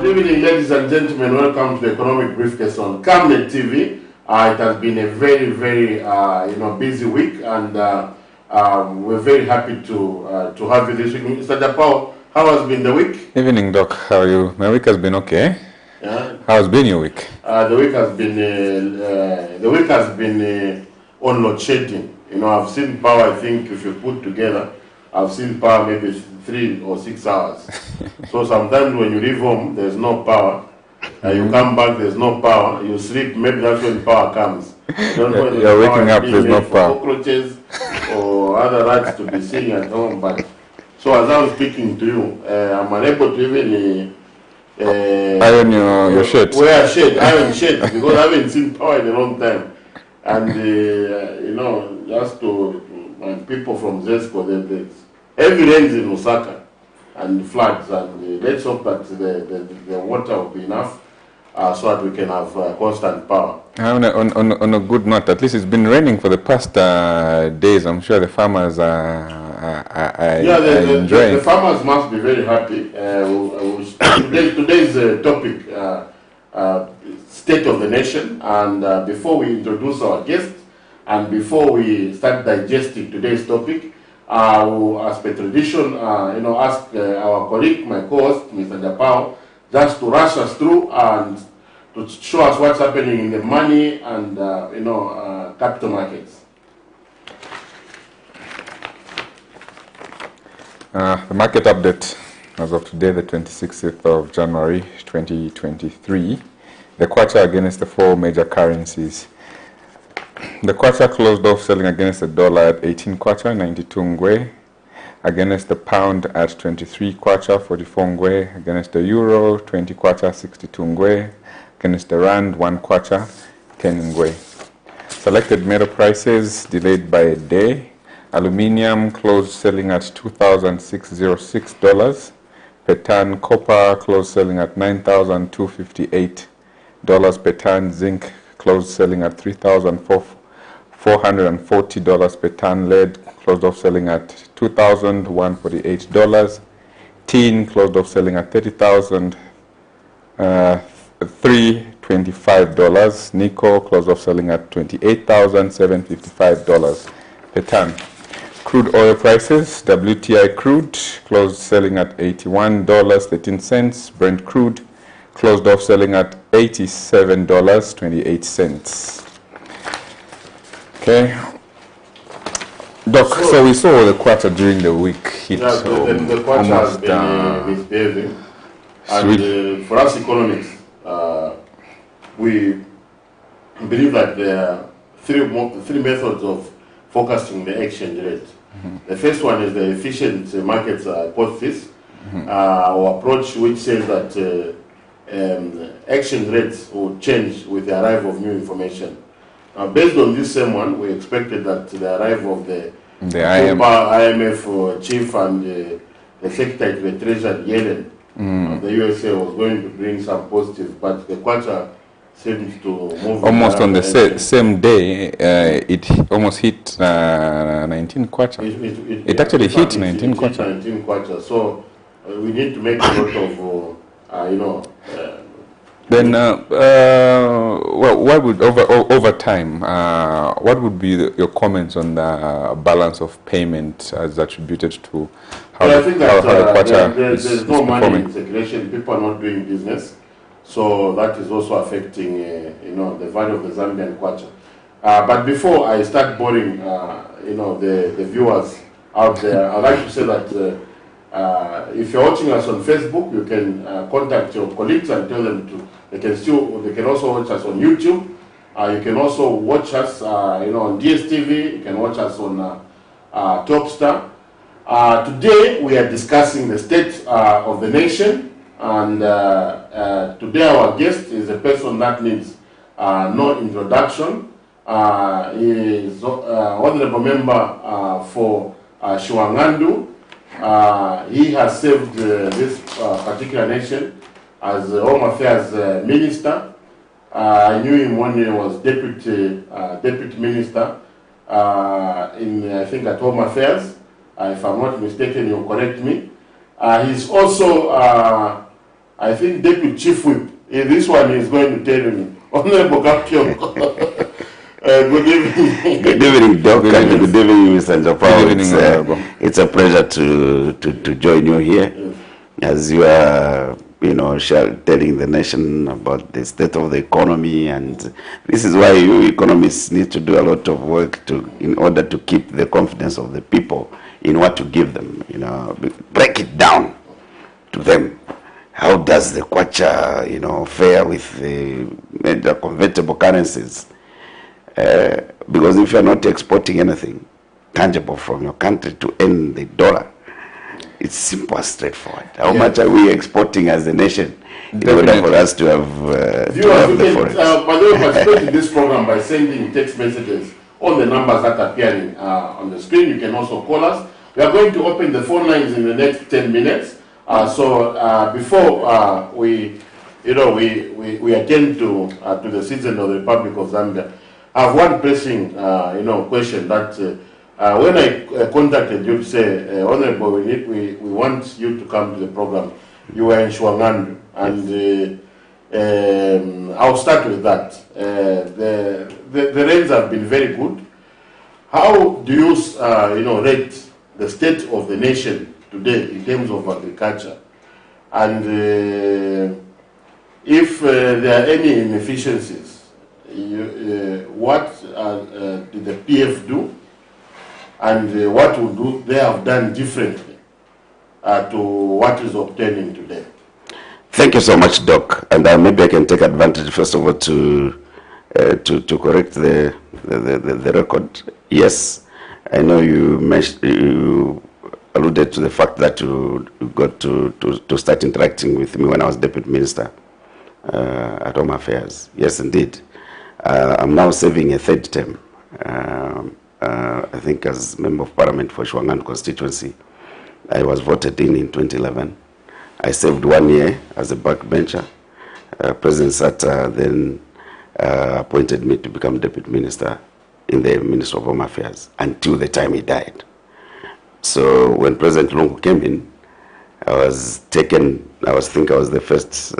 Good evening, ladies and gentlemen. Welcome to the Economic Briefcase on Camnet TV. It has been a very, very, busy week, and we're very happy to have you this week. Mr. Japao, how has been the week? Evening, Doc. How are you? My week has been okay. Yeah. How has been your week? The week has been on load shedding. I've seen power. I think if you put together, I've seen power maybe 3 or 6 hours. So sometimes when you leave home, there's no power. You come back, there's no power. You sleep, maybe that's when power comes. You're waking up, there's no power. Cockroaches or other rats to be seen at home. But so as I'm speaking to you, I'm unable to even iron your shirt. Wear a shirt, iron shirt, because I haven't seen power in a long time. And just to people from Zesco, there's heavy rains in Osaka and floods, and let's hope that the water will be enough so that we can have constant power. On a good note, at least it's been raining for the past days. I'm sure the farmers are enjoying. The farmers must be very happy. Today's topic, state of the nation, and before we introduce our guest and before we start digesting today's topic, I will, as per tradition, ask our colleague, my co-host, Mr. Japao, just to rush us through and to show us what's happening in the money and capital markets. The market update as of today, the 26th of January 2023. The kwacha against the 4 major currencies. The kwacha closed off selling against the dollar at 18 kwacha, 92 ngwe, against the pound at 23 kwacha, 44 ngwe, against the euro, 20 kwacha, 62 ngwe, against the rand, 1 kwacha, 10 ngwe. Selected metal prices delayed by a day. Aluminium closed selling at $2,606 per ton. Copper closed selling at $9,258 per ton. Zinc closed selling at $3,440 per ton. Lead closed off selling at $2,148. Tin closed off selling at $30,325. Nickel closed off selling at $28,755 per ton. Crude oil prices. WTI crude closed selling at $81.13. Brent crude closed off selling at $87.28. Okay. Doc, so we saw the kwacha during the week hit. Yeah, the kwacha has been misbehaving. And for us economists, we believe that there are three methods of forecasting the exchange rate. The first one is the efficient markets hypothesis, or approach, which says that exchange rates will change with the arrival of new information. Based on this same one, we expected that the arrival of the IMF chief and the Secretary to the Treasury, Yellen, of the USA, was going to bring some positive, but the kwacha seems to move almost on the same day. It almost hit 19 kwacha. It actually hit 19 kwacha. 19 kwacha. So we need to make a lot of then, what would over time? What would be your comments on the balance of payment as attributed to how I think that there's no money in circulation. People are not doing business, so that is also affecting the value of the Zambian kwacha. But before I start boring the viewers out there, I'd like to say that if you're watching us on Facebook, you can contact your colleagues and tell them they can also watch us on YouTube. You can also watch us on DSTV. You can watch us on Topstar. Today we are discussing the state of the nation, and today our guest is a person that needs no introduction. He is honorable member for Shiwangandu. He has served this particular nation as Home Affairs Minister. I knew him when he was deputy minister I think at Home Affairs. If I'm not mistaken, you'll correct me. He's also I think Deputy Chief Whip, this one is going to tell me, Honorable KAMPYONGO. Good evening. Good evening, Doc, and good evening, Mr. Good evening, it's a pleasure to join you here, as you are, telling the nation about the state of the economy, and this is why you economists need to do a lot of work in order to keep the confidence of the people in what to give them. Break it down to them. How does the kwacha, fare with the major convertible currencies? Because if you're not exporting anything tangible from your country to earn the dollar, it's simple and straightforward. How much are we exporting as a nation in order for us to have, the forex? By the way, participate in this program by sending text messages on the numbers that are appearing on the screen. You can also call us. We are going to open the phone lines in the next 10 minutes. So before we attend to the citizen of the Republic of Zambia, I have one pressing, question that when I contacted you to say, Honorable, we want you to come to the program. You were in Shwangandu, and I'll start with that. The rains have been very good. How do you, rate the state of the nation today in terms of agriculture? And if there are any inefficiencies, what did the PF do, and what would they have done differently to what is obtaining today? Thank you so much, Doc. And maybe I can take advantage, first of all, to correct the record. Yes, I know you alluded to the fact that you got to start interacting with me when I was Deputy Minister at Home Affairs. Yes, indeed. I'm now serving a third term, I think as Member of Parliament for Shwangandu constituency. I was voted in 2011. I served 1 year as a backbencher. President Sata then appointed me to become Deputy Minister in the Ministry of Home Affairs until the time he died. So when President Lungu came in, I think I was the first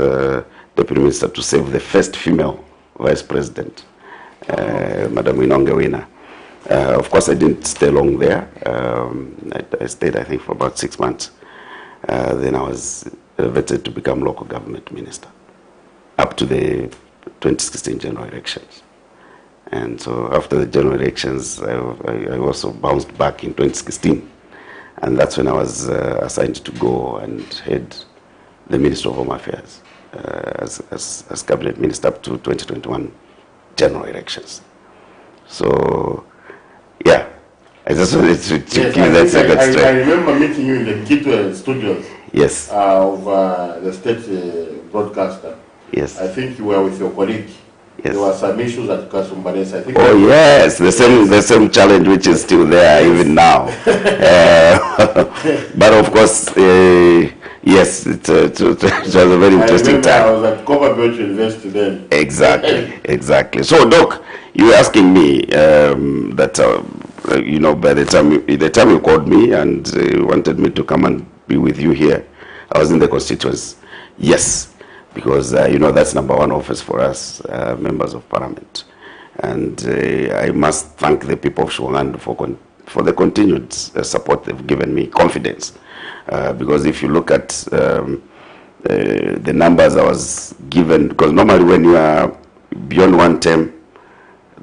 Deputy Minister to serve the first female Vice President, Madam Inongewina. Of course, I didn't stay long there. I stayed, I think, for about 6 months. Then I was elevated to become local government minister up to the 2016 general elections. And so after the general elections, I also bounced back in 2016. And that's when I was assigned to go and head the Ministry of Home Affairs as cabinet minister up to 2021 general elections. So, yeah, I just wanted to give that second straight. I remember meeting you in the Kitwe studios. Yes. Of the state broadcaster. Yes. I think you were with your colleague. Yes. There were some issues at Kasumbanesa. I think. Oh yes, the same challenge which is still there even now. But of course, yes, it was a very interesting time. I was at Copperbelt University then. Exactly. So, Doc, you were asking me that by the time you called me and wanted me to come and be with you here, I was in the constituency. Yes. Because, that's number one office for us, members of parliament. And I must thank the people of Shwangandu for the continued support they've given me, confidence. Because if you look at the numbers I was given, because normally when you are beyond one term,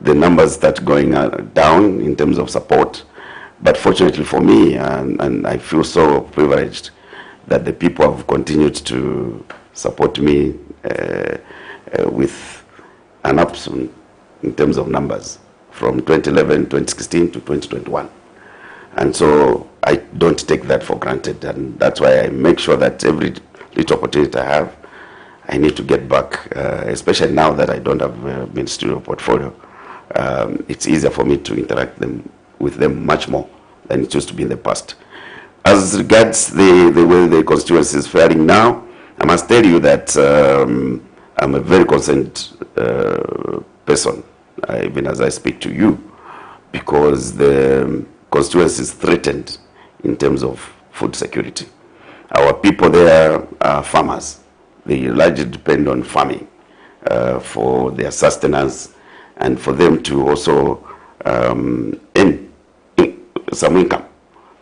the numbers start going down in terms of support. But fortunately for me, and I feel so privileged that the people have continued to support me with an upswing in terms of numbers from 2011, 2016 to 2021. And so I don't take that for granted, and that's why I make sure that every little opportunity I have, I need to get back, especially now that I don't have a ministerial portfolio. It's easier for me to interact with them much more than it used to be in the past. As regards the way the constituency is faring now, I must tell you that I'm a very concerned person, even as I speak to you, because the constituency is threatened in terms of food security. Our people there are farmers. They largely depend on farming for their sustenance and for them to also earn some income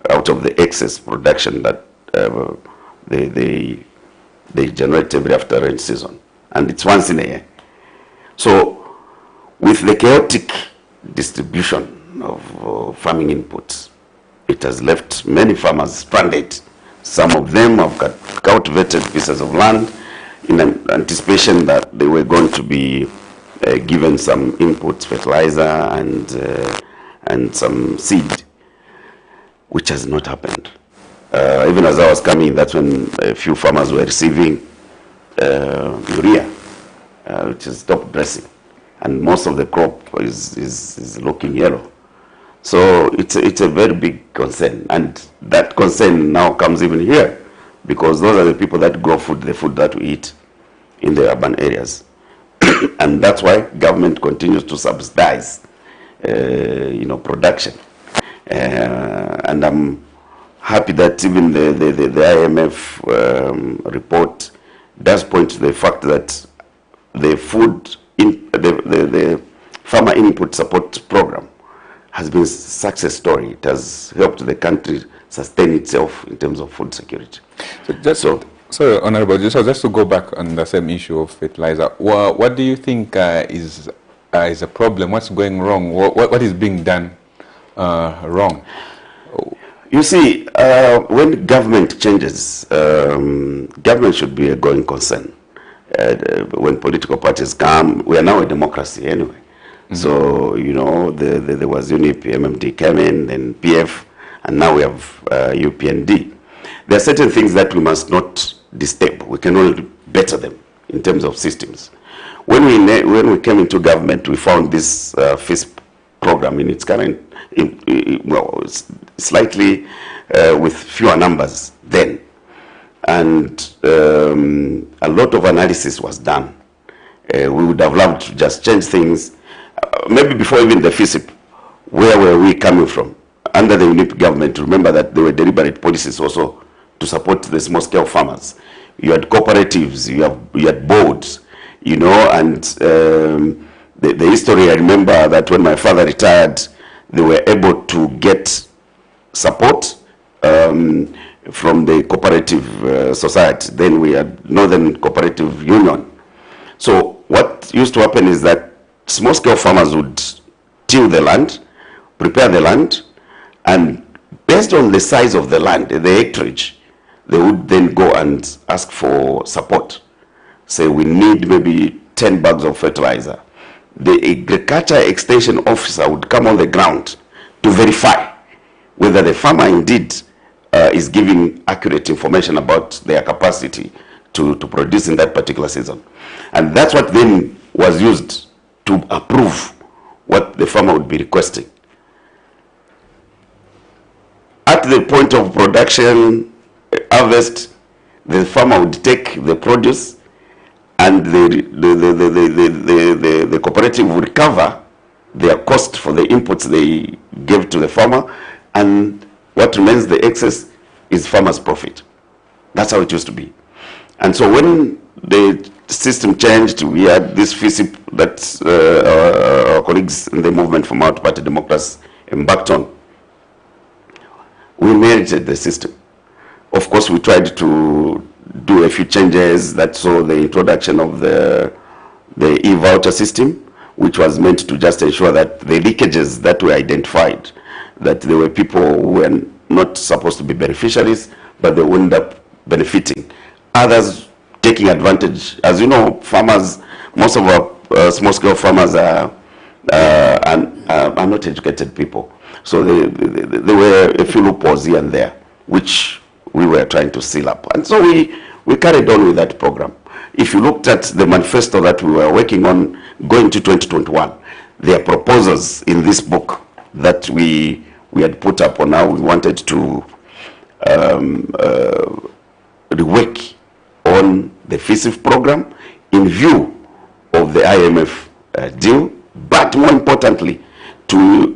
out of the excess production that they generate every after rain season. And it's once in a year. So with the chaotic distribution of farming inputs, it has left many farmers stranded. Some of them have got cultivated pieces of land in anticipation that they were going to be given some inputs, fertilizer and some seed, which has not happened. Even as I was coming, that's when a few farmers were receiving urea, which is top dressing, and most of the crop is looking yellow. So it's a very big concern, and that concern now comes even here, because those are the people that grow food, the food that we eat in the urban areas. And that's why government continues to subsidize production. And I'm happy that even the IMF report does point to the fact that the farmer input support program has been a success story. It has helped the country sustain itself in terms of food security. So Honorable, just to go back on the same issue of fertilizer, what do you think is a problem? What's going wrong? What is being done wrong? You see, when government changes, government should be a going concern. When political parties come, we are now a democracy anyway. Mm-hmm. So, there was UNIP, MMD came in, then PF, and now we have UPND. There are certain things that we must not disturb. We can only better them in terms of systems. When we came into government, we found this FISP program in its current, slightly with fewer numbers then. And a lot of analysis was done. We would have loved to just change things. Maybe before even the FISP, where were we coming from? Under the UNIP government, remember that there were deliberate policies also to support the small-scale farmers. You had cooperatives, you had boards, and the history, I remember that when my father retired, they were able to get support from the cooperative society. Then we had Northern Cooperative Union. So what used to happen is that small-scale farmers would till the land, prepare the land, and based on the size of the land, the acreage, they would then go and ask for support. Say, we need maybe 10 bags of fertilizer. The agriculture extension officer would come on the ground to verify whether the farmer indeed is giving accurate information about their capacity to produce in that particular season. And that's what then was used to approve what the farmer would be requesting. At the point of production, harvest, the farmer would take the produce, and the cooperative would cover their cost for the inputs they gave to the farmer, and what remains, the excess, is farmer's profit. That's how it used to be. And so when the system changed, we had this FISP that our colleagues in the movement for multi-party democracy embarked on. We inherited the system. Of course, we tried to do a few changes that saw the introduction of the e-voucher system, which was meant to just ensure that the leakages that were identified, that there were people who were not supposed to be beneficiaries, but they would end up benefiting. Others taking advantage. As you know, farmers, most of our small-scale farmers are not educated people. So there were a few loopholes here and there, which we were trying to seal up. And so we carried on with that program. If you looked at the manifesto that we were working on going to 2021, there are proposals in this book that we had put up on how we wanted to rework on the FISP program in view of the IMF deal, but more importantly, to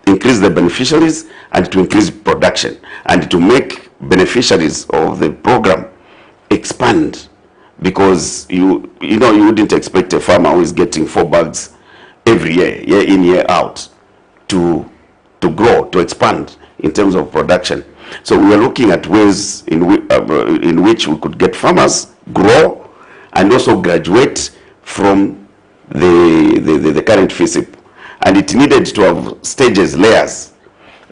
increase the beneficiaries and to increase production and to make beneficiaries of the program expand because you wouldn't expect a farmer who is getting 4 bags every year in, year out, to grow, to expand in terms of production. So we are looking at ways in which we could get farmers grow and also graduate from the current FISIP. And it needed to have stages, layers.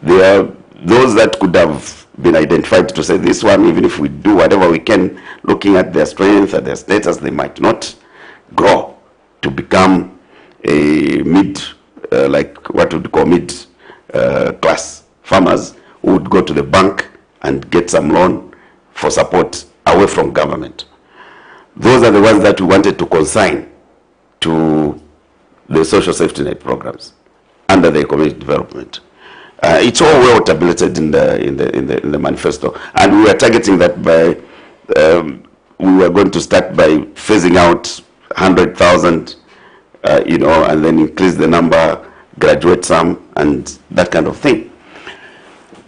There are those that could have been identified to say this one, even if we do whatever we can, looking at their strength and their status, they might not grow to become a like what we'd call mid-class farmers who would go to the bank and get some loan for support away from government. Those are the ones that we wanted to consign to the social safety net programs under the economic development. It's all well tabulated in the manifesto, and we are targeting that by we are going to start by phasing out 100,000, and then increase the number, graduate some, and that kind of thing.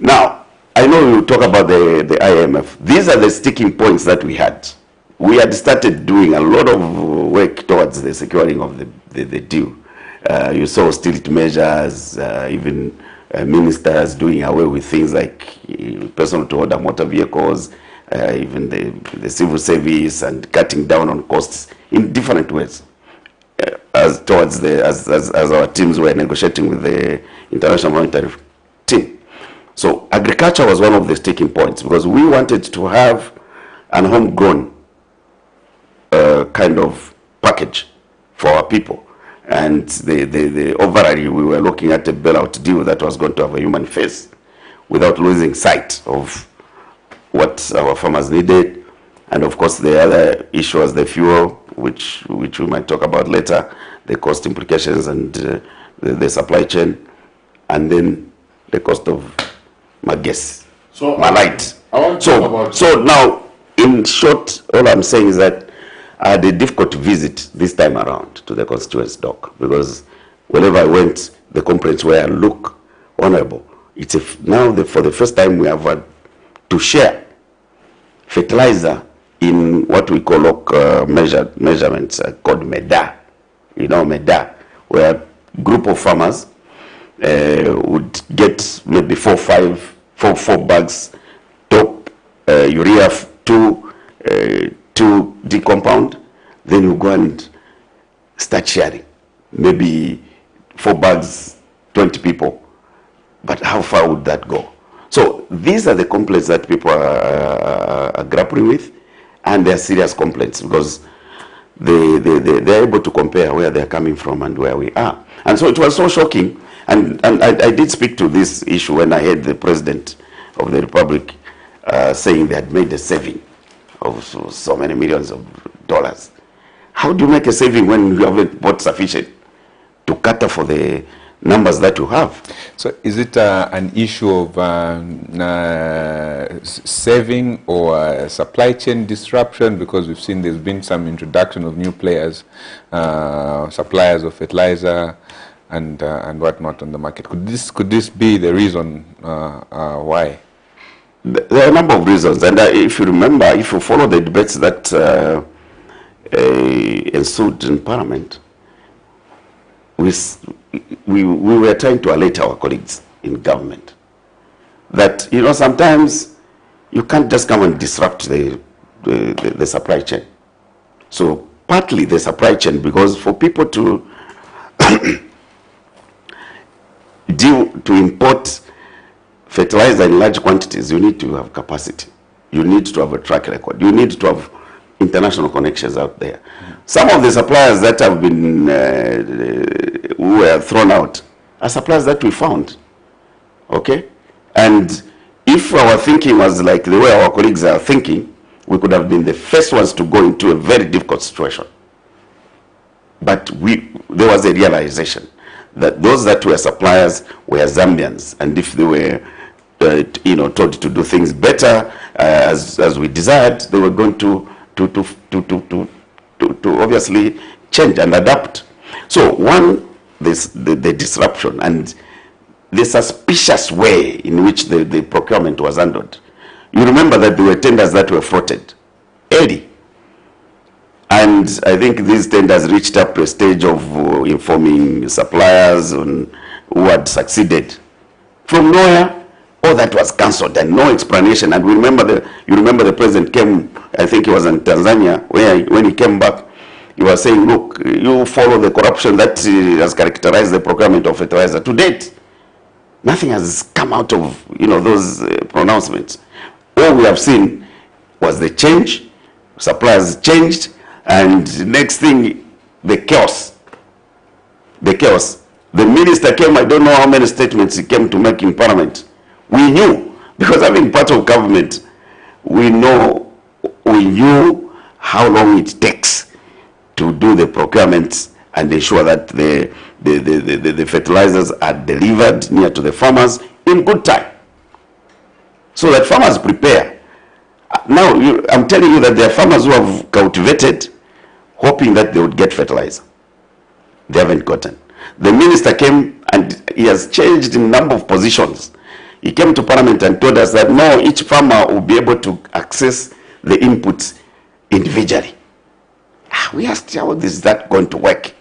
Now, I know you talk about the IMF. These are the sticking points that we had. We had started doing a lot of work towards the securing of the deal. You saw austerity measures, even ministers doing away with things like personal to order motor vehicles, even the civil service, and cutting down on costs in different ways. As our teams were negotiating with the International Monetary Team. So agriculture was one of the sticking points, because we wanted to have an homegrown kind of package for our people. And the overall, we were looking at a bailout deal that was going to have a human face without losing sight of what our farmers needed. And of course, the other issue was the fuel, which we might talk about later, the cost implications and the supply chain, and then the cost of my gas, my light. So now, in short, all I'm saying is that I had a difficult visit this time around to the constituents, Doc, because whenever I went, the complaints were, look, honorable, now for the first time we have had to share fertilizer in what we call measurements called MEDA. MEDA, where a group of farmers would get maybe 4 bags top urea, 2 decompound, then you go and start sharing. Maybe 4 bags, 20 people. But how far would that go? So these are the complaints that people are grappling with, and they're serious complaints, because they're able to compare where they're coming from and where we are. And so it was so shocking. And I did speak to this issue when I heard the President of the Republic saying they had made a saving of so many millions of dollars. How do you make a saving when you haven't bought sufficient to cater for the numbers that you have? So is it an issue of saving or supply chain disruption? Because we've seen there's been some introduction of new players, suppliers of fertilizer and whatnot on the market. Could this be the reason why? There are a number of reasons, and if you remember, if you follow the debates that ensued in Parliament, we were trying to alert our colleagues in government that sometimes you can't just come and disrupt the supply chain. So partly the supply chain, because for people to to import fertilizer in large quantities, you need to have capacity. You need to have a track record. You need to have international connections out there. Some of the suppliers that have been who were thrown out are suppliers that we found. Okay? And if our thinking was like the way our colleagues are thinking, we could have been the first ones to go into a very difficult situation. But there was a realization that those that were suppliers were Zambians, and if they were told to do things better as we desired, they were going to obviously change and adapt. So the disruption and the suspicious way in which the procurement was handled. You remember that there were tenders that were floated early, And I think this tenders reached up to a stage of informing suppliers on who had succeeded. From nowhere, all that was cancelled and no explanation. And we remember you remember the president came, I think he was in Tanzania, when he came back, he was saying, look, you follow the corruption that has characterized the procurement of fertilizer. To date, nothing has come out of those pronouncements. All we have seen was the change, suppliers changed, and next thing, the chaos. The chaos. The minister came, I don't know how many statements he came to make in Parliament. We knew, because having part of government, we knew how long it takes to do the procurement and ensure that the fertilizers are delivered near to the farmers in good time, so that farmers prepare. Now, I'm telling you that there are farmers who have cultivated, hoping that they would get fertilizer. They haven't gotten. The minister came and he has changed a number of positions. He came to Parliament and told us that no, each farmer will be able to access the inputs individually. We asked, how is that going to work?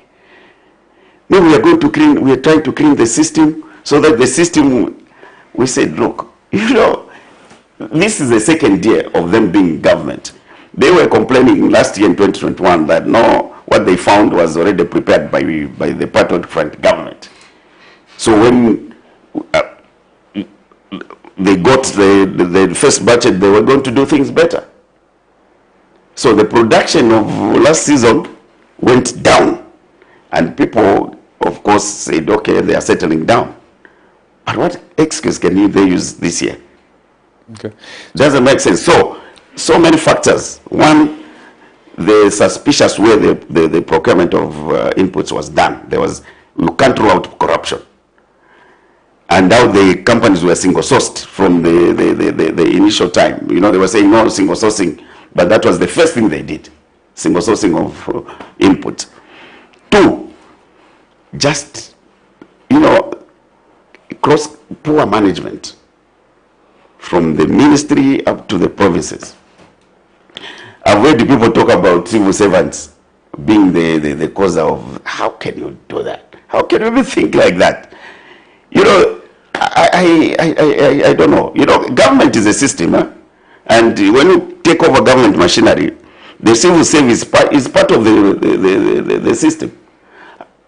No, we are trying to clean the system so that the system, we said, look, this is the second year of them being government. They were complaining last year in 2021 that no, what they found was already prepared by the Patriot Front government. So when they got the first budget, they were going to do things better. So the production of last season went down, and people, of course, said, okay, they are settling down. But what excuse can they use this year? Okay. Doesn't make sense. So many factors. One, the suspicious way the procurement of inputs was done. You can't rule out corruption. And now the companies were single sourced from the initial time. They were saying no single sourcing, but that was the first thing they did, single sourcing of input. Two, just poor management from the ministry up to the provinces. I've heard people talk about civil servants being the cause of. How can you do that? How can you even think like that? I don't know. Government is a system, and when you take over government machinery, the civil service is part of the system.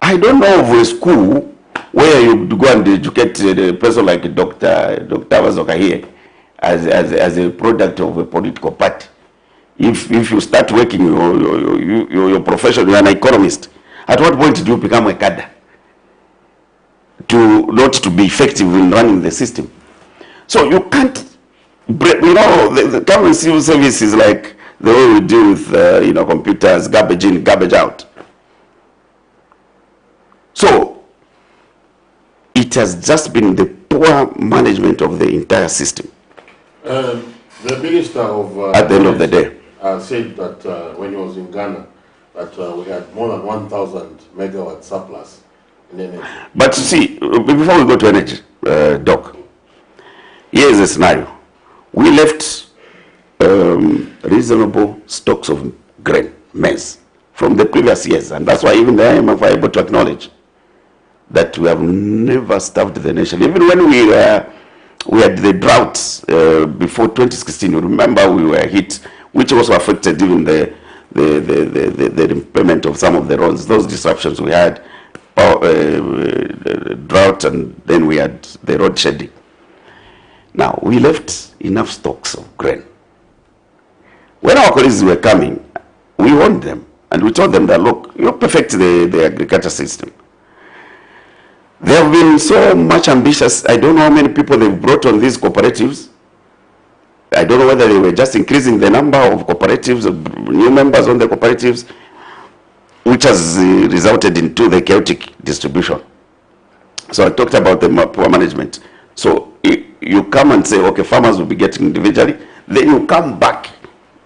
I don't know of a school where you go and educate a person like Dr. Wazoka here as a product of a political party. If you start working your profession, you're an economist. At what point do you become a cadre? Not to be effective in running the system. So you can't, the government civil service is like the way we deal with, computers, garbage in, garbage out. So it has just been the poor management of the entire system. The minister of at the end of the day said that when he was in Ghana, that we had more than 1,000 megawatt surplus in energy. But see, before we go to energy, Doc, here is a scenario. We left reasonable stocks of grain, maize, from the previous years, and that's why even the IMF are able to acknowledge that we have never starved the nation. Even when we had the droughts before 2016, you remember we were hit, which also affected even the implement of some of the roads. Those disruptions we had, drought, and then we had the road shedding. Now, we left enough stocks of grain. When our colleagues were coming, we warned them, and we told them that, look, you perfect the agriculture system. They have been so much ambitious. I don't know how many people they've brought on these cooperatives. I don't know whether they were just increasing the number of cooperatives, of new members on the cooperatives, which has resulted into the chaotic distribution. So I talked about the poor management. So you come and say, okay, farmers will be getting individually. Then you come back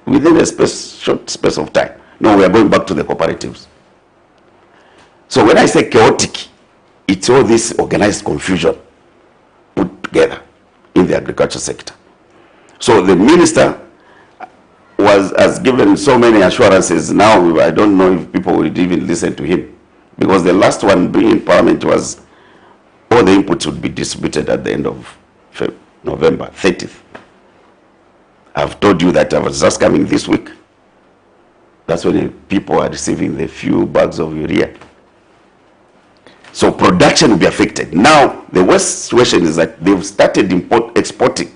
within a short space of time. No, we are going back to the cooperatives. So when I say chaotic, it's all this organized confusion put together in the agriculture sector. So the minister has given so many assurances. Now I don't know if people would even listen to him, because the last one being in Parliament was all the inputs would be distributed at the end of November 30th. I've told you that I was just coming this week. That's when people are receiving the few bags of urea. So production will be affected. Now, the worst situation is that they've started exporting.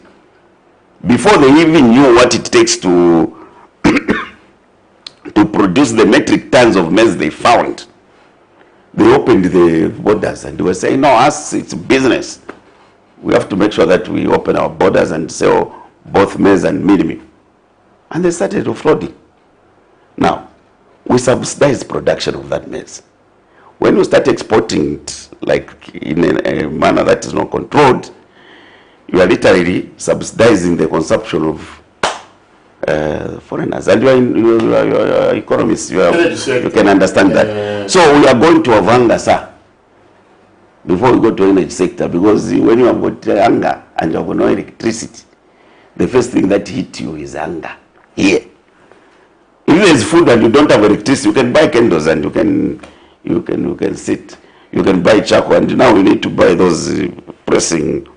Before they even knew what it takes to, to produce the metric tons of maize they found, they opened the borders and they were saying, no, us, it's business. We have to make sure that we open our borders and sell both maize and meal. And they started offloading. Now, we subsidize production of that maize. When you start exporting it, like in a manner that is not controlled, you are literally subsidizing the consumption of foreigners. And you are economists, you can understand that. So we are going to Avanga, sir, before we go to energy sector, because when you have got anger and you have no electricity, the first thing that hits you is anger. Here. If there's food and you don't have electricity, you can buy candles and you can sit. You can buy charcoal, and now you need to buy those pressing,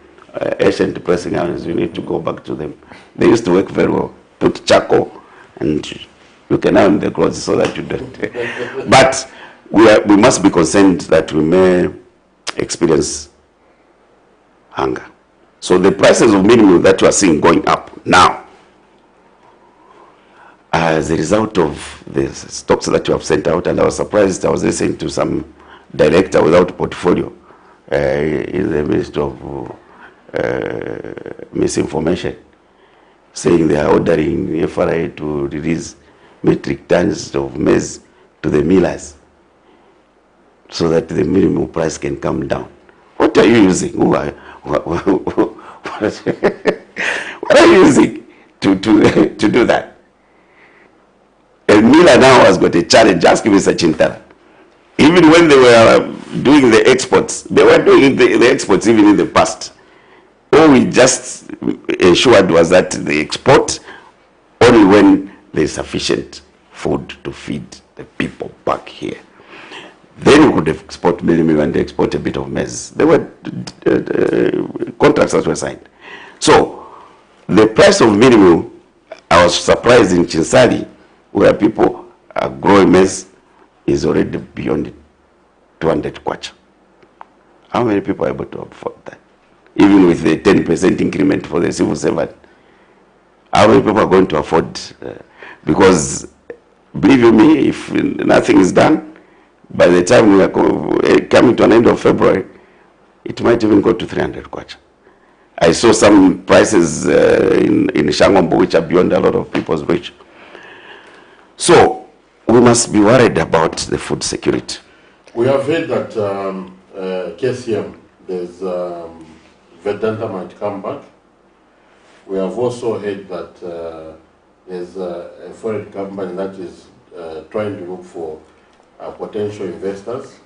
ancient pressing irons. You need to go back to them. They used to work very well. Put charcoal, and you can iron the clothes so that you don't. But we must be concerned that we may experience hunger. So the prices of minimum that you are seeing going up now, as a result of the stocks that you have sent out, and I was surprised, I was listening to some director without portfolio in the midst of misinformation, saying they are ordering FRA to release metric tons of maize to the millers so that the minimum price can come down. What are you using? What are you using to do that? A miller now has got a challenge. Ask Mr. Chintala. Even when they were doing the exports, they were doing the exports even in the past. All we just ensured was that they export only when there is sufficient food to feed the people back here. Then we could export minimum and export a bit of maize. There were contracts that were signed. So the price of minimum, I was surprised in Chinsali, where people are growing maize, is already beyond 200 kwacha. How many people are able to afford that? Even with the 10% increment for the civil servant, how many people are going to afford? Because, believe you me, if nothing is done, by the time we are coming to an end of February, it might even go to 300 kwacha. I saw some prices in Shangombo which are beyond a lot of people's reach. So, we must be worried about the food security. We have heard that KCM, there's Vedanta might come back. We have also heard that there's a foreign company that is trying to look for potential investors.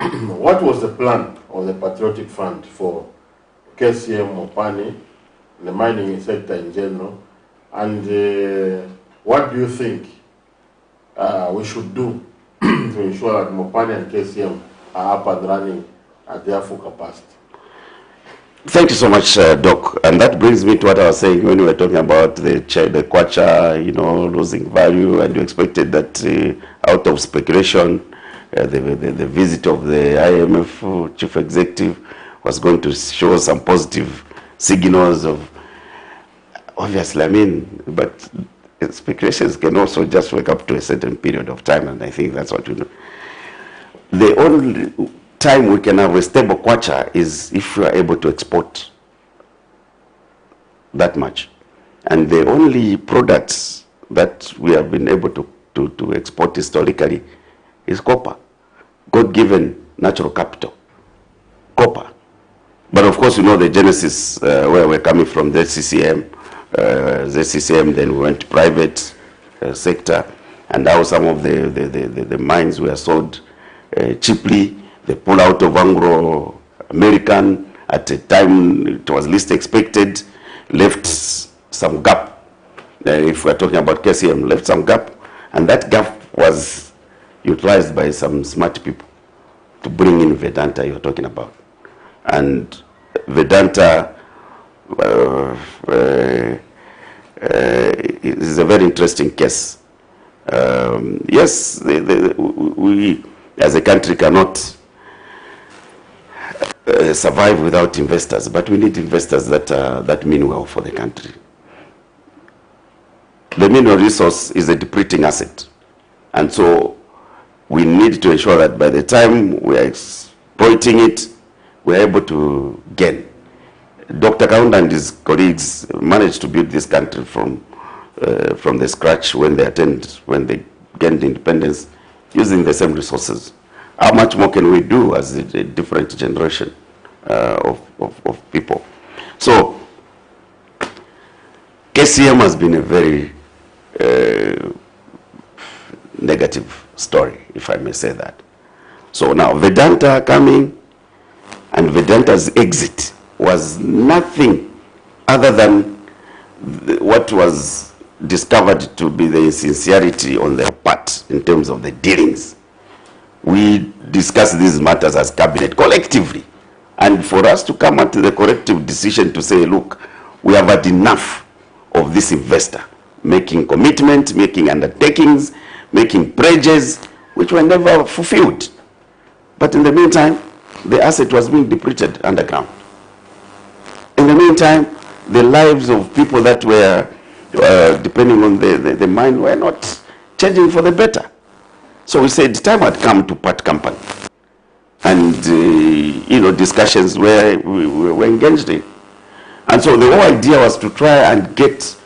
What was the plan of the Patriotic Fund for KCM, Mopani, the mining sector in general, and what do you think we should do to ensure that Mopani and KCM are up and running at their full capacity? Thank you so much, Doc. And that brings me to what I was saying when we were talking about the kwacha, losing value, and you expected that out of speculation, the visit of the IMF chief executive was going to show some positive signals of, obviously, but speculations can also just wake up to a certain period of time, and I think that's what we do. The only time we can have a stable kwacha is if we are able to export that much. And the only products that we have been able to export historically is copper, God-given natural capital, copper. But of course, the genesis where we're coming from, the CCM, then we went to private sector, and how some of the mines were sold cheaply. They pull out of Anglo-American at a time it was least expected, left some gap if we're talking about KCM, left some gap, and that gap was utilized by some smart people to bring in Vedanta you're talking about. And Vedanta is a very interesting case. Yes, we as a country cannot survive without investors, but we need investors that mean well for the country. The mineral resource is a depleting asset, and so we need to ensure that by the time we are exploiting it, we are able to gain. Dr. Kaunda and his colleagues managed to build this country from the scratch when they gained independence, using the same resources. How much more can we do as a different generation of people? So KCM has been a very negative story, if I may say that. So now Vedanta coming, and Vedanta's exit was nothing other than what was discovered to be the insincerity on their part in terms of the dealings. We discuss these matters as cabinet collectively, and for us to come up to the corrective decision to say, look, we have had enough of this investor making commitments, making undertakings, making pledges, which were never fulfilled. But in the meantime, the asset was being depleted underground. In the meantime, the lives of people that were depending on the mine were not changing for the better. So we said the time had come to part company. And, discussions where we were engaged in. And so the whole idea was to try and get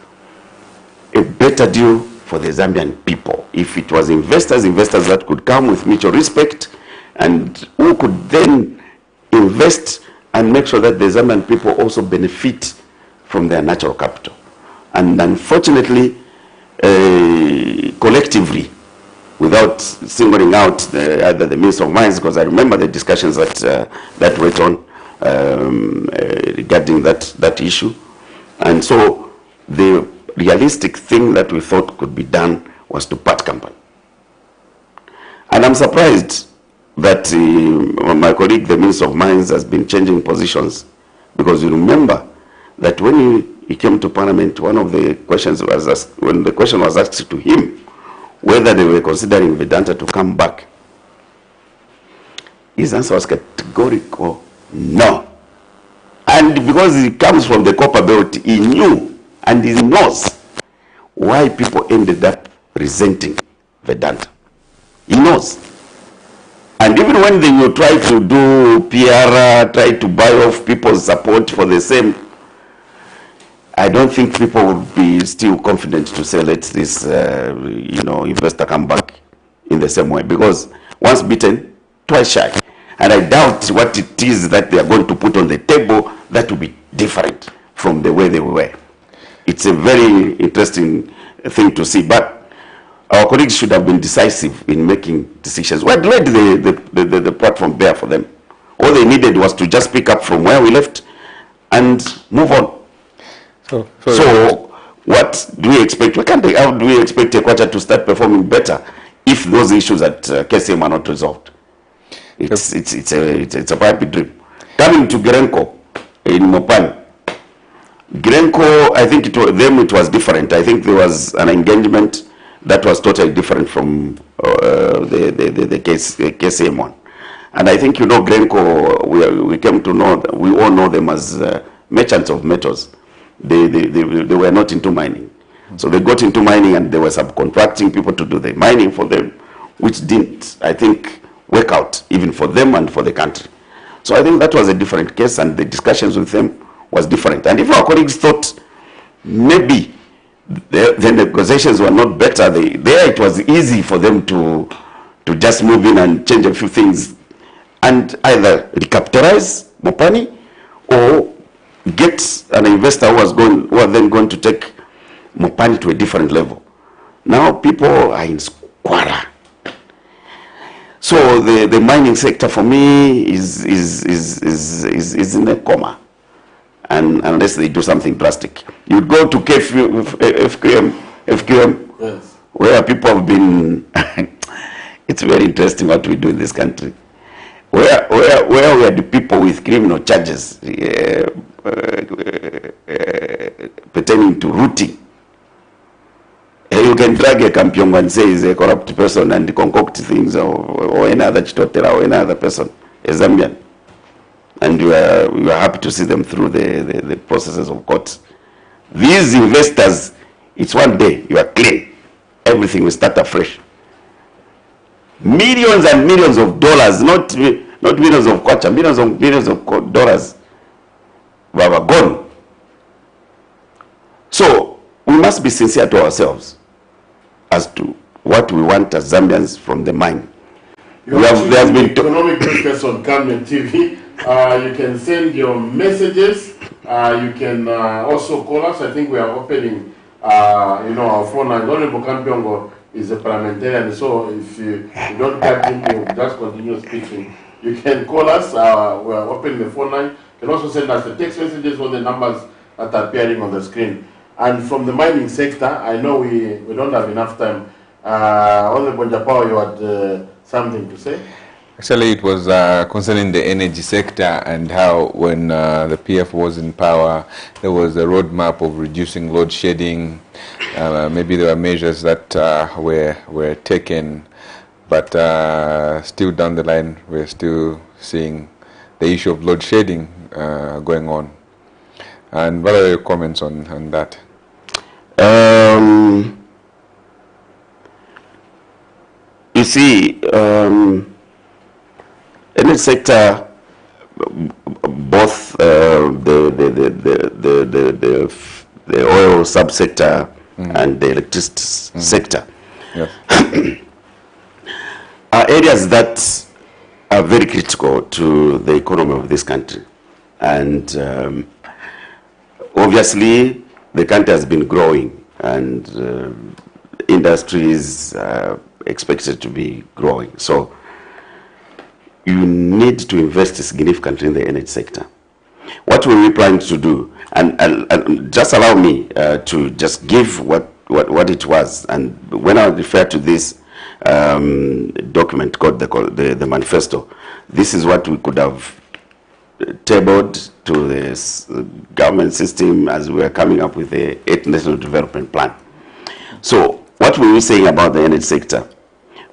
a better deal for the Zambian people. If it was investors that could come with mutual respect, and who could then invest and make sure that the Zambian people also benefit from their natural capital. And unfortunately, collectively, without singling out either the Minister of Mines, because I remember the discussions that went on regarding that issue. And so the realistic thing that we thought could be done was to part company. And I'm surprised that my colleague, the Minister of Mines, has been changing positions, because you remember that when he came to Parliament, one of the questions was asked, when the question was asked to him whether they were considering Vedanta to come back, his answer was categorical, no. And because he comes from the copper belt, he knew and he knows why people ended up resenting Vedanta. He knows. And even when they will try to do PR, try to buy off people's support for the same, I don't think people would be still confident to say, let this, investor come back in the same way. Because once bitten, twice shy. And I doubt what it is that they are going to put on the table that will be different from the way they were. It's a very interesting thing to see. But our colleagues should have been decisive in making decisions. We had laid the platform there for them. All they needed was to just pick up from where we left and move on. So what do we expect? How do we expect Ekwacha to start performing better if those issues at KCM are not resolved? It's a pipe dream. Coming to Grenco in Mopani. Grenco, I think it was different. I think there was an engagement that was totally different from the KCM one. And I think, Grenco, we came to know, we all know them as merchants of metals. They were not into mining. So they got into mining and they were subcontracting people to do the mining for them, which didn't, I think, work out, even for them and for the country. So I think that was a different case, and the discussions with them was different. And if our colleagues thought maybe the negotiations were not better, there it was easy for them to just move in and change a few things and either recapitalize Mopani or get an investor who are then going to take Mopani to a different level. Now people are in squalor. So the mining sector for me is in a coma. and unless they do something drastic. You go to FQM, Yes. where people have been. It's very interesting what we do in this country. Where we are the people with criminal charges pertaining to routing. You can drag a Kampyongo and say he's a corrupt person and concoct things, or any other Chitotera or any other person, a Zambian. And you are happy to see them through the processes of court. These investors, it's one day, you are clean. Everything will start afresh. Millions and millions of dollars, not millions of kwacha, millions of dollars were gone. So we must be sincere to ourselves as to what we want as Zambians from the mine. There has been economic briefcase on Camnet TV. You can send your messages. You can also call us. I think we are opening, our phone line. Honorable Kampyongo is a parliamentarian, so if you don't get him, you just continue speaking. You can call us. We are opening the phone line. You can also send us the text messages on the numbers that are appearing on the screen. And from the mining sector, I know we don't have enough time. Honorable Njapao, you had something to say? Actually, it was concerning the energy sector and how when the PF was in power, there was a roadmap of reducing load shedding. Maybe there were measures that were taken, but still down the line, we're still seeing the issue of load shedding going on. And what are your comments on that? You see, energy sector, both the oil subsector and the electricity sector, Yes. are areas that are very critical to the economy of this country. And obviously, the country has been growing, and industry is expected to be growing. So you need to invest significantly in the energy sector. What were we planning to do? And just allow me to just give what it was. And when I refer to this document called the manifesto, this is what we could have tabled to the government system as we are coming up with the 8th National Development Plan. So what were we saying about the energy sector?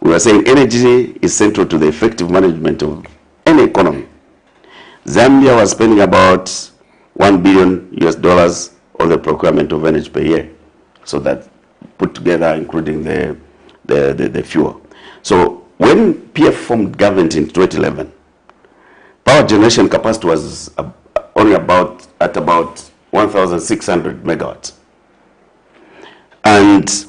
We were saying energy is central to the effective management of any economy. Zambia was spending about $1 billion on the procurement of energy per year. So that put together, including the fuel. So when PF formed government in 2011, power generation capacity was only about 1,600 megawatts. And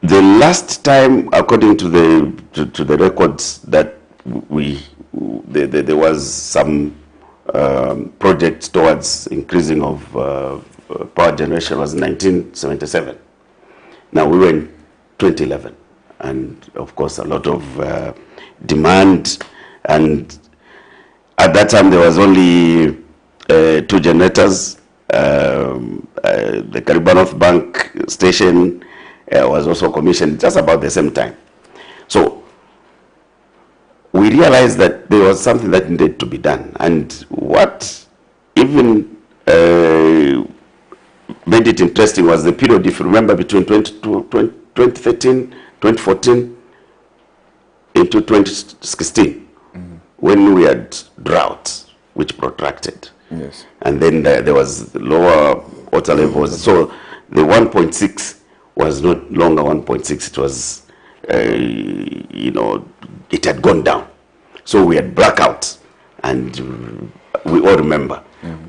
the last time, according to the records, that there was some project towards increasing of power generation was 1977. Now we were in 2011, and of course a lot of demand, and at that time there was only 2 generators. The Caribbean North Bank station was also commissioned just about the same time. So we realized that there was something that needed to be done. And what even made it interesting was the period, if you remember, between 2013, 2014 into 2016, when we had drought, which protracted. Yes. And then there was lower water levels. So the 1.6 was no longer 1.6. It was, it had gone down. So we had blackout, and we all remember,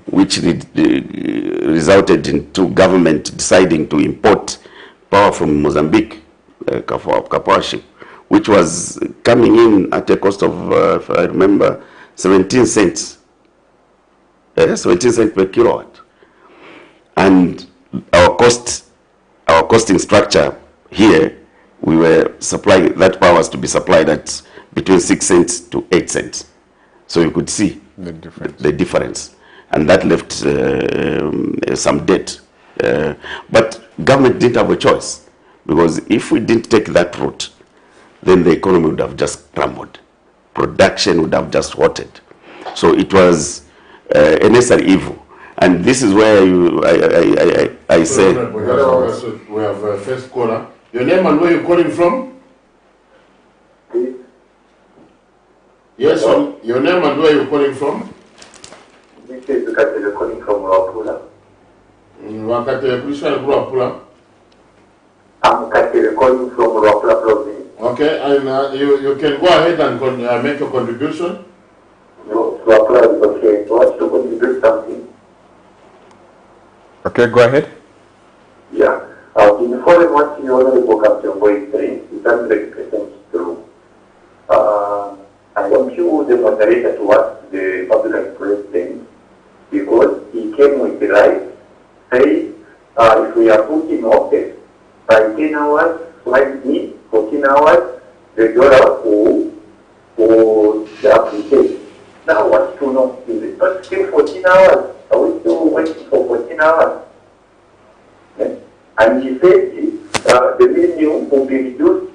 which resulted into government deciding to import power from Mozambique, Kapoor ship, which was coming in at a cost of, if I remember, 17 cents. 17 cents per kilowatt. And our costing structure here, we were supplying, that power was to be supplied at between 6 cents to 8 cents. So you could see the difference. And that left some debt. But government didn't have a choice, because if we didn't take that route, then the economy would have just crumbled. Production would have just halted. So it was a necessary evil. And this is where I say... We have a first caller. Your name and where you're calling from? Yes, your name and where you're calling from? This is Wakati calling from Ruapula. Wakati, which one Ruapula? I'm Wakati calling from Ruapula province. Okay, and you can go ahead and make a contribution. No, Ruapula is okay. I want to contribute something. Okay, go ahead. Yeah. In the following what you Honorable KAMPYONGO is saying, is 100% true. I want you, the moderator, to ask the public president, because he came with the right, say, if we are put in office by 10 hours, like me, 14 hours, the dollar for the application. Now I want to know, is it not still 14 hours? Are we still waiting for 14 hours? Yes. And he said the minimum will be reduced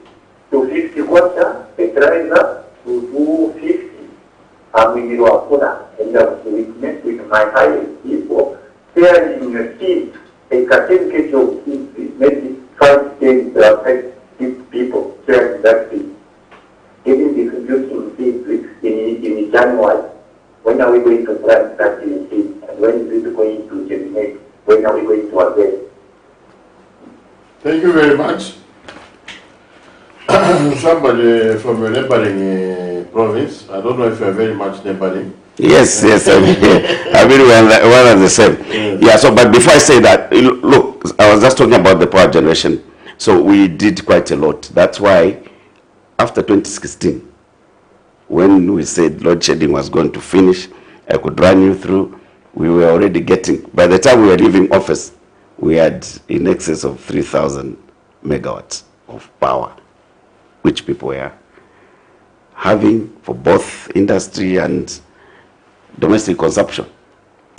to 50 kwacha, fertilizer to 250. I'm in Ruapula, and I was witness with my highest people sharing a seed, a 10 kg of seed, maybe 5 days, 5 people sharing that seed. Even distributing seeds in January. When are we going to plant that in seed? And when is it going to germinate? When are we going to harvest? Thank you very much. Somebody from a neighboring province, I don't know if you're very much neighboring. Yes, yes, I mean one and the same. Yeah, so but before I say that, look, I was just talking about the power generation. So we did quite a lot. That's why after 2016, when we said load shedding was going to finish, I could run you through, we were already getting, by the time we were leaving office, we had in excess of 3,000 megawatts of power, which people were having for both industry and domestic consumption.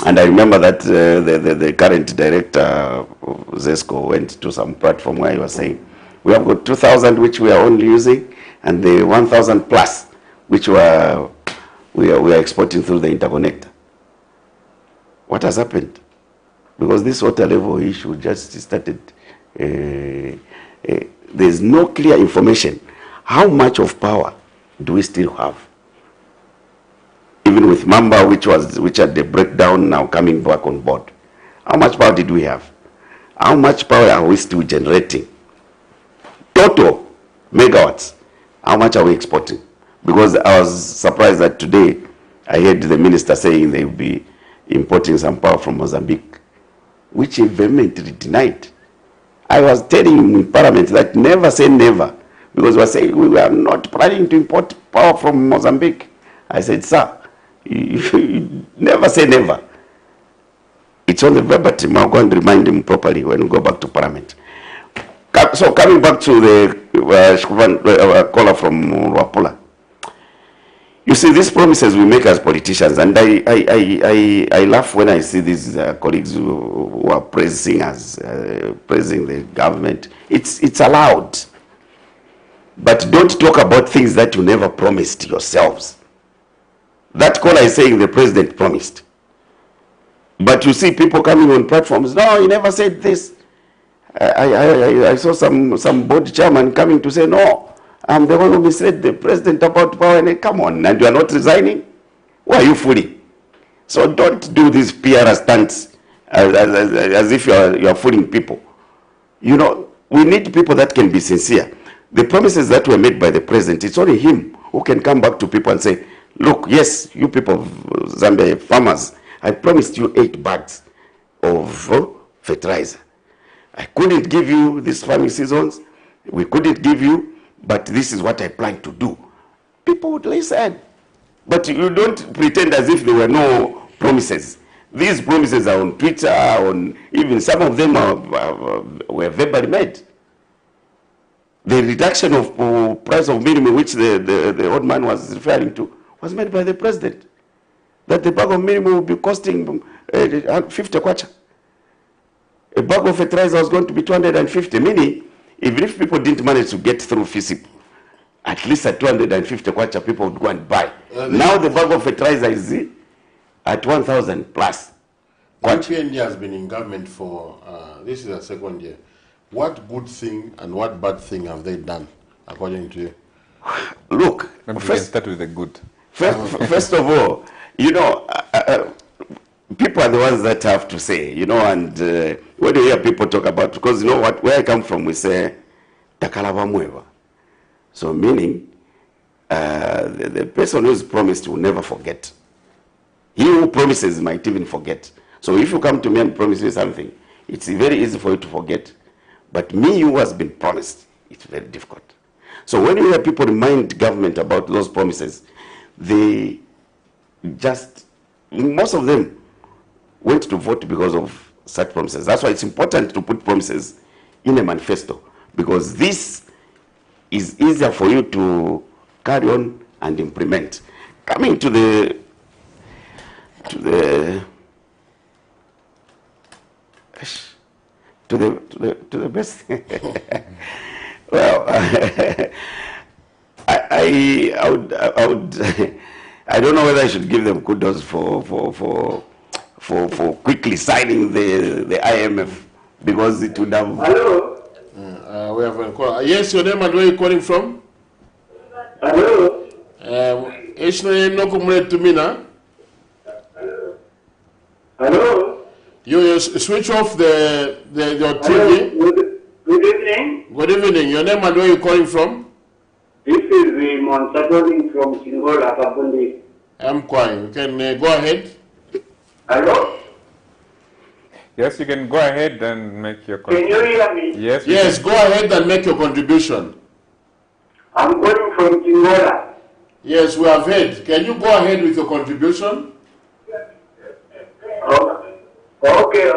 And I remember that the current director of ZESCO went to some platform where he was saying, we have got 2,000 which we are only using, and the 1,000 plus which we are exporting through the interconnector. What has happened? Because this water level issue just started, there's no clear information. How much of power do we still have? Even with Mamba, which had the breakdown, now coming back on board. How much power did we have? How much power are we still generating? Total megawatts. How much are we exporting? Because I was surprised that today I heard the minister saying they will be importing some power from Mozambique, which he vehemently denied. I was telling him in Parliament that never say never, because we were saying we were not planning to import power from Mozambique. I said, sir, you never say never. It's on the verbatim. I'll go and remind him properly when we go back to Parliament. So coming back to the caller from Ruapula. You see, these promises we make as politicians, and I laugh when I see these colleagues who are praising us, praising the government. It's allowed. But don't talk about things that you never promised yourselves. That caller is saying the president promised. But you see people coming on platforms, no, he never said this. I saw some board chairman coming to say, no, I'm the one who misled the president about power. And come on, and you are not resigning? Why are you fooling? So don't do these PR stunts as if you are fooling people. You know, we need people that can be sincere. The promises that were made by the president, it's only him who can come back to people and say, look, yes, you people of Zambia, farmers, I promised you 8 bags of fertilizer. I couldn't give you these farming seasons. We couldn't give you, but this is what I plan to do. People would listen. But you don't pretend as if there were no promises. These promises are on Twitter, even some of them were verbally made. The reduction of price of minimum, which the old man was referring to, was made by the president. that the bag of minimum will be costing 50 kwacha. A bag of fertilizer was going to be 250, meaning even if people didn't manage to get through FISIP, at least at 250 kwacha people would go and buy. Now the bag of fertilizer is at 1,000 plus. KPNG has been in government for, this is the second year. What good thing and what bad thing have they done, according to you? Look, Maybe we can start with the good. First of all, you know, people are the ones that have to say, you know, and when you hear people talk about, because you know what, where I come from, we say, takalava mueva. So meaning, the person who is promised will never forget. He who promises might even forget. So if you come to me and promise me something, it's very easy for you to forget. But me who has been promised, it's very difficult. So when you hear people remind government about those promises, they just, most of them went to vote because of such promises. That's why it's important to put promises in a manifesto, because this is easier for you to carry on and implement. Coming to the best. Well, I would I don't know whether I should give them kudos for quickly signing the IMF, because it would have. Hello. We have a call. Yes, your name and where are you calling from? Hello. No comrade to me now. Hello. You switch off your Hello. TV. Good evening. Good evening. Your name and where are you calling from? This is Monsatori from Singola, Kabundi. I'm Kwai. You can go ahead. Hello. Yes, you can go ahead and make your Can you hear me? Yes. Yes, go ahead and make your contribution. I'm calling from Singola. Yes, we have heard. Can you go ahead with your contribution? Oh, okay.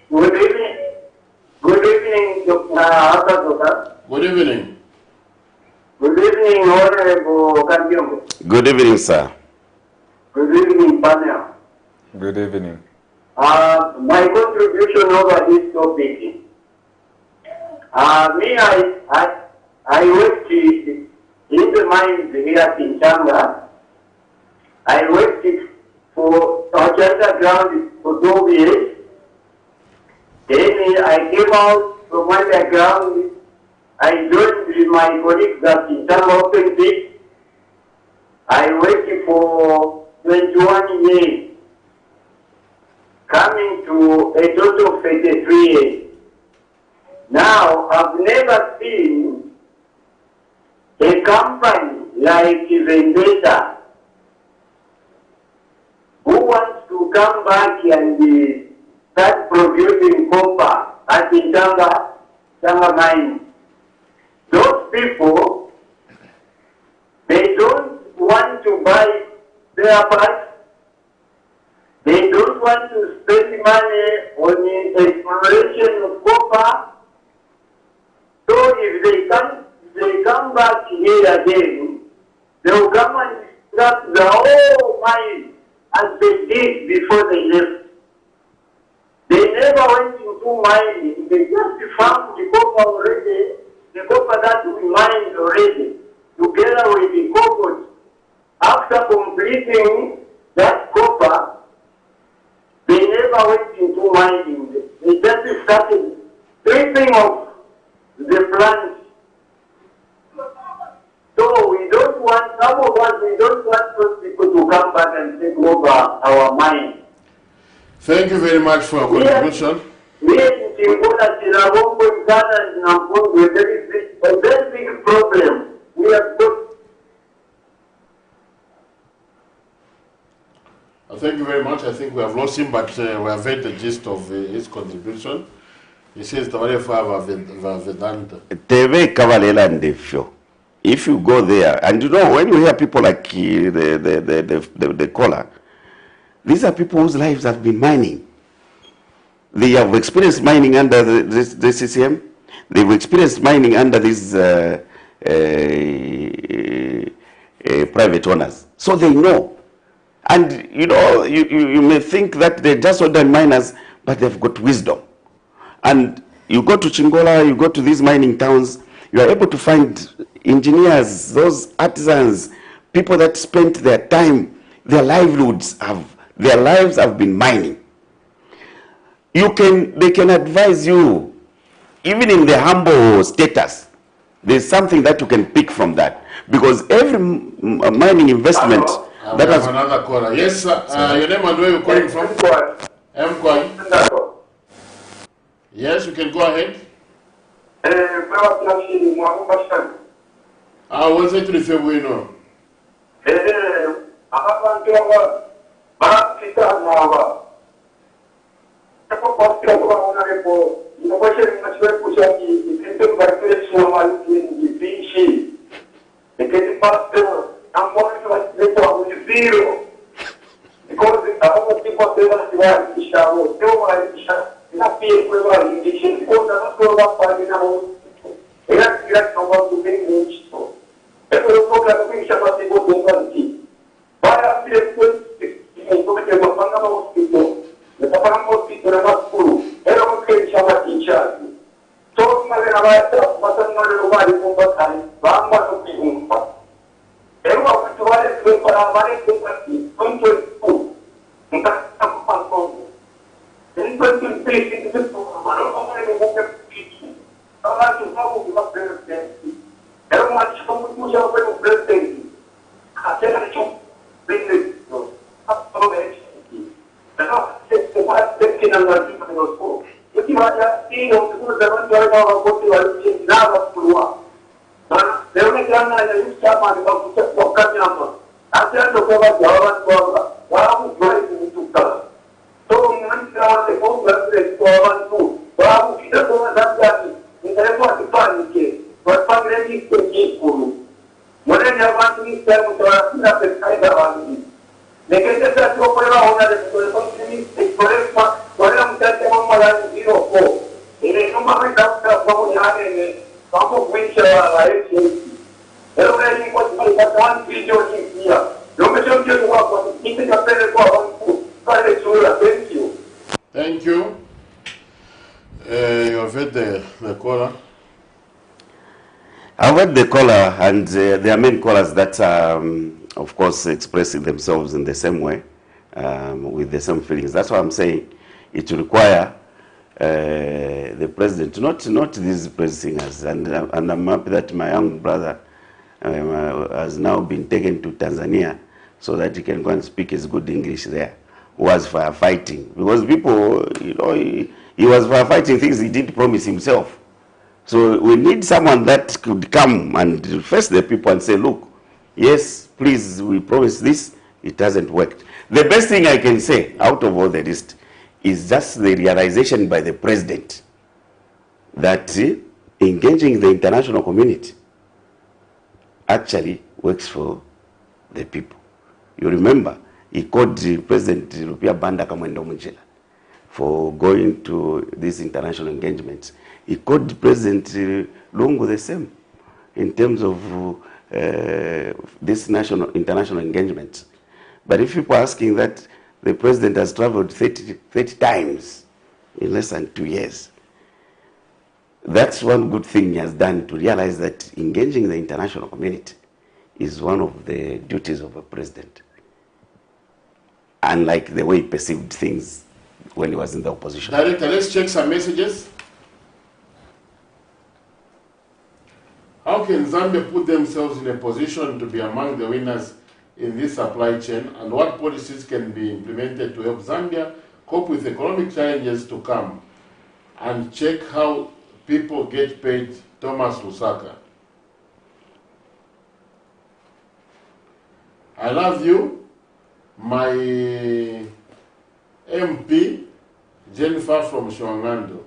Good evening. Good evening, Dr. Good evening. Good evening, Honorable KAMPYONGO. Good evening, sir. Good evening, panel. Good evening. My contribution over this topic. I worked in the mines here in Changa. I worked for underground for 12 years. Then I came out from underground. I joined with my colleagues at Changa Open Pit. I worked for 21 years, coming to a total of 33 years. Now, I've never seen a company like Vendetta who wants to come back and start producing copper at the Changa mine. Those people, they don't want to buy their parts. They don't want to spend money on the exploration of copper. So if they come back here again, they will come and disrupt the whole mine as they did before they left. They never went into mining. They just found the copper already, the copper that we mined already, together with the cobalt. After completing that copper, they never went into mining. They just started stripping off the plant. So we don't want, some of us, we don't want those people to come back and take over our mine. Thank you very much for your contribution. Yes, a very big problem. We have got. Thank you very much. I think we have lost him, but we have heard the gist of his contribution. He says the if you go there, and you know, when you hear people like the caller, these are people whose lives have been mining. They have experienced mining under the CCM. They've experienced mining under this private owners. So they know. And you know, you may think that they're just ordinary miners, but they've got wisdom. And you go to Chingola, you go to these mining towns, you are able to find engineers, those artisans, people that spent their time, their lives have been mining. They can advise you, even in the humble status. There's something that you can pick from that, because every mining investment that has another caller. Yes, sir. Your name and where you're calling from? M. Yes, you can go ahead. What's it to say we know? Thank you. You have heard the caller. I've heard the caller, and there are many callers that of course, expressing themselves in the same way, with the same feelings. That's why I'm saying it will require the president, not these praise singers, and I'm happy that my young brother has now been taken to Tanzania so that he can go and speak his good English there, who was firefighting. Because people, you know, he was firefighting things he didn't promise himself. So we need someone that could come and face the people and say, look, yes, please, we promise this, it hasn't worked. The best thing I can say out of all the list is just the realization by the president that engaging the international community actually works for the people. You remember, he called the President Rupia Banda Kamwendo Munjela for going to these international engagements. He called President Lungu the same in terms of this international engagement. But if people are asking that the president has traveled 30 times in less than 2 years, that's one good thing he has done, to realize that engaging the international community is one of the duties of a president. Unlike the way he perceived things when he was in the opposition. Director, let's check some messages. How can Zambia put themselves in a position to be among the winners in this supply chain, and what policies can be implemented to help Zambia cope with economic challenges to come? And check how people get paid. Thomas Lusaka. I love you, my MP, Jennifer from Shwangando.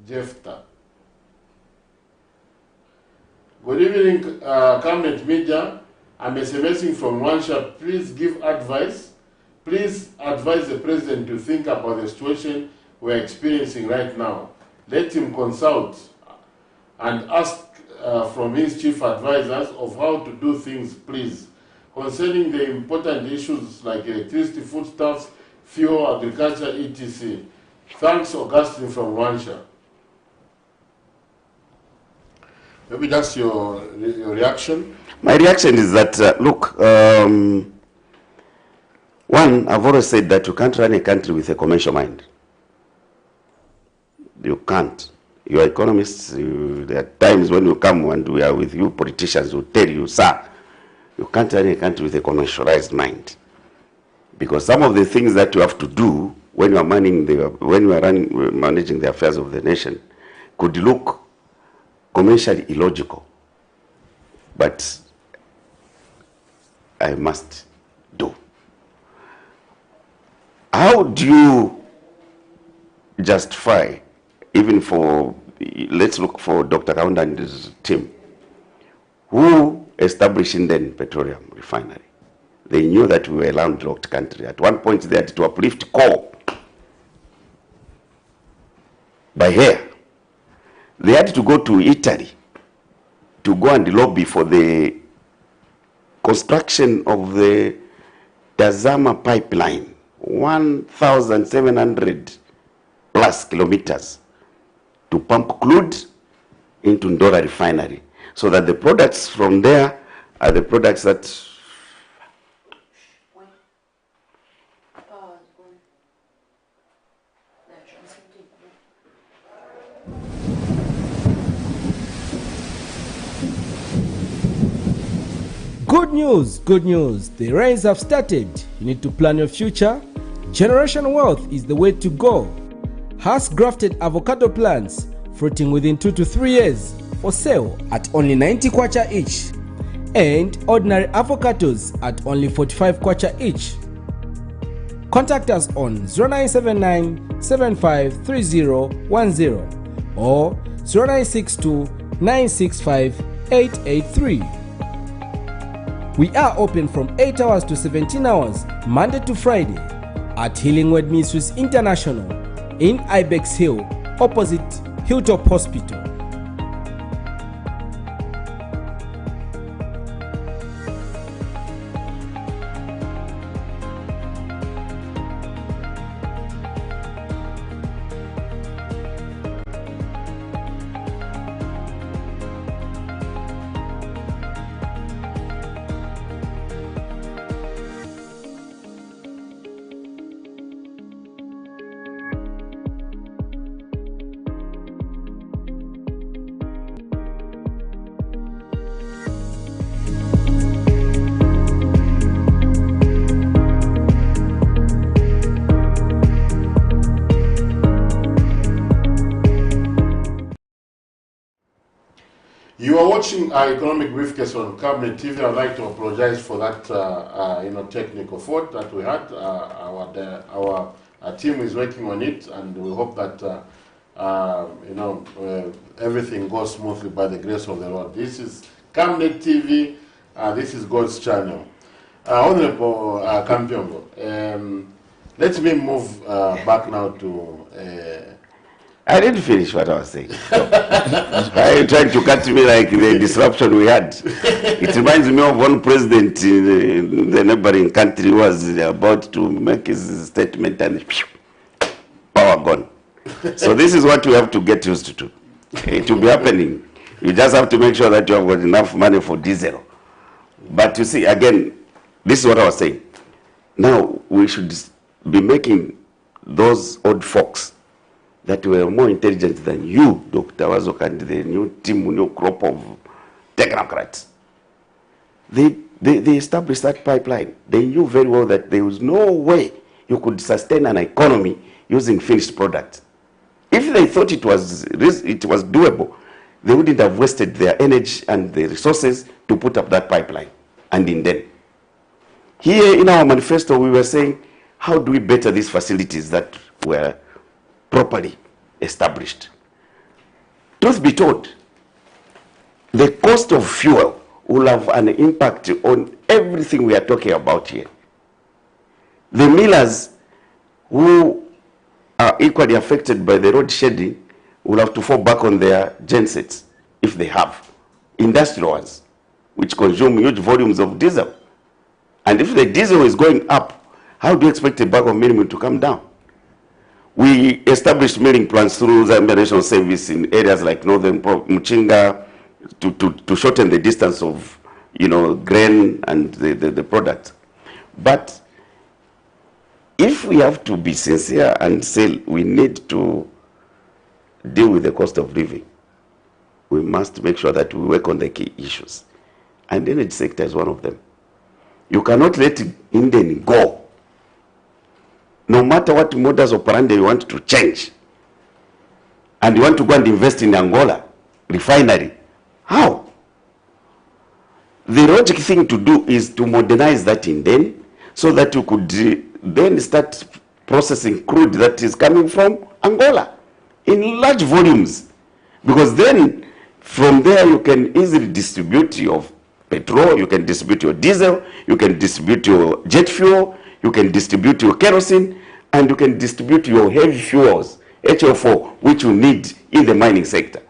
Jefta. Good evening, Camnet Media. I'm SMSing from Wansha. Please give advice. Please advise the president to think about the situation we're experiencing right now. Let him consult and ask from his chief advisors of how to do things, please, concerning the important issues like electricity, foodstuffs, fuel, agriculture, etc. Thanks, Augustine from Rwanda. Maybe that's your reaction. My reaction is that, look, one, I've always said that you can't run a country with a commercial mind. You can't. You are economists. There are times when you come and we are with you politicians who tell you, sir, you can't run a country with a commercialized mind. Because some of the things that you have to do when you are managing the affairs of the nation could look commercially illogical. But I must do. How do you justify, even for, let's look for Dr. Kaunda and his team, who established Indian Petroleum Refinery? They knew that we were a landlocked country. At one point they had to uplift coal by hair. They had to go to Italy to go and lobby for the construction of the Tazama pipeline, 1,700 plus kilometers, to pump crude into Ndora refinery, so that the products from there are the products that Good news, the rains have started. You need to plan your future. Generation wealth is the way to go. Has grafted avocado plants fruiting within 2 to 3 years for sale at only 90 kwacha each, and ordinary avocados at only 45 kwacha each. Contact us on 0979 753010 or 0962 965 883. We are open from 8 hours to 17 hours, Monday to Friday, at Healing Word Ministries International in Ibex Hill, opposite Hilltop Hospital. You are watching our economic briefcase on Camnet TV. I'd like to apologize for that, technical fault that we had. Our team is working on it, and we hope that, everything goes smoothly by the grace of the Lord. This is Camnet TV. This is God's channel. Honorable KAMPYONGO, let me move back now to. I didn't finish what I was saying. Why are you trying to cut me like the disruption we had? It reminds me of one president in the neighboring country who was about to make his statement and power gone. So this is what you have to get used to. It will be happening. You just have to make sure that you have got enough money for diesel. But you see, again, this is what I was saying. Now we should be making those old folks that were more intelligent than you, Dr. Wazok, and the new team, new crop of technocrats. They established that pipeline. They knew very well that there was no way you could sustain an economy using finished products. If they thought it was doable, they wouldn't have wasted their energy and the resources to put up that pipeline. And in then, here in our manifesto, we were saying, how do we better these facilities that were properly established? Truth be told, the cost of fuel will have an impact on everything we are talking about here. The millers who are equally affected by the road shedding will have to fall back on their gensets if they have industrial ones, which consume huge volumes of diesel. And if the diesel is going up, how do you expect a bag of minimum to come down? We established milling plants through Zambia National Service in areas like Northern Muchinga to shorten the distance of, grain and the product. But if we have to be sincere and say we need to deal with the cost of living, we must make sure that we work on the key issues. And the energy sector is one of them. You cannot let Indian go. No matter what modus operandi you want to change, and you want to go and invest in Angola refinery, how? The logic thing to do is to modernize that Indian so that you could then start processing crude that is coming from Angola in large volumes. Because then from there you can easily distribute your petrol, you can distribute your diesel, you can distribute your jet fuel, you can distribute your kerosene, and you can distribute your heavy fuels, HO4, which you need in the mining sector.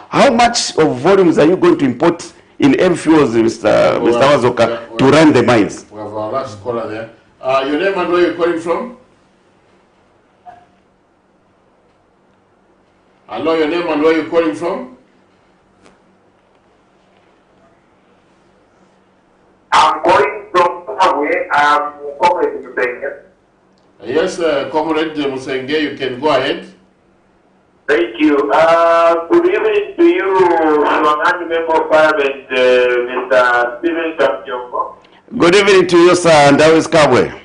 How much of volumes are you going to import in heavy fuels, Mr. Wazoka, to run the mines? We have our last caller there. Your name and where you're calling from? Hello, your name and where you're calling from? I'm calling from Zimbabwe. I'm Comrade Musenge. Yes, Comrade Musenge, you can go ahead. Thank you. Good evening to you, Shwangani Member of Parliament, Mr. Stephen Kampyongo. Good evening to you, sir, and how is Kabwe?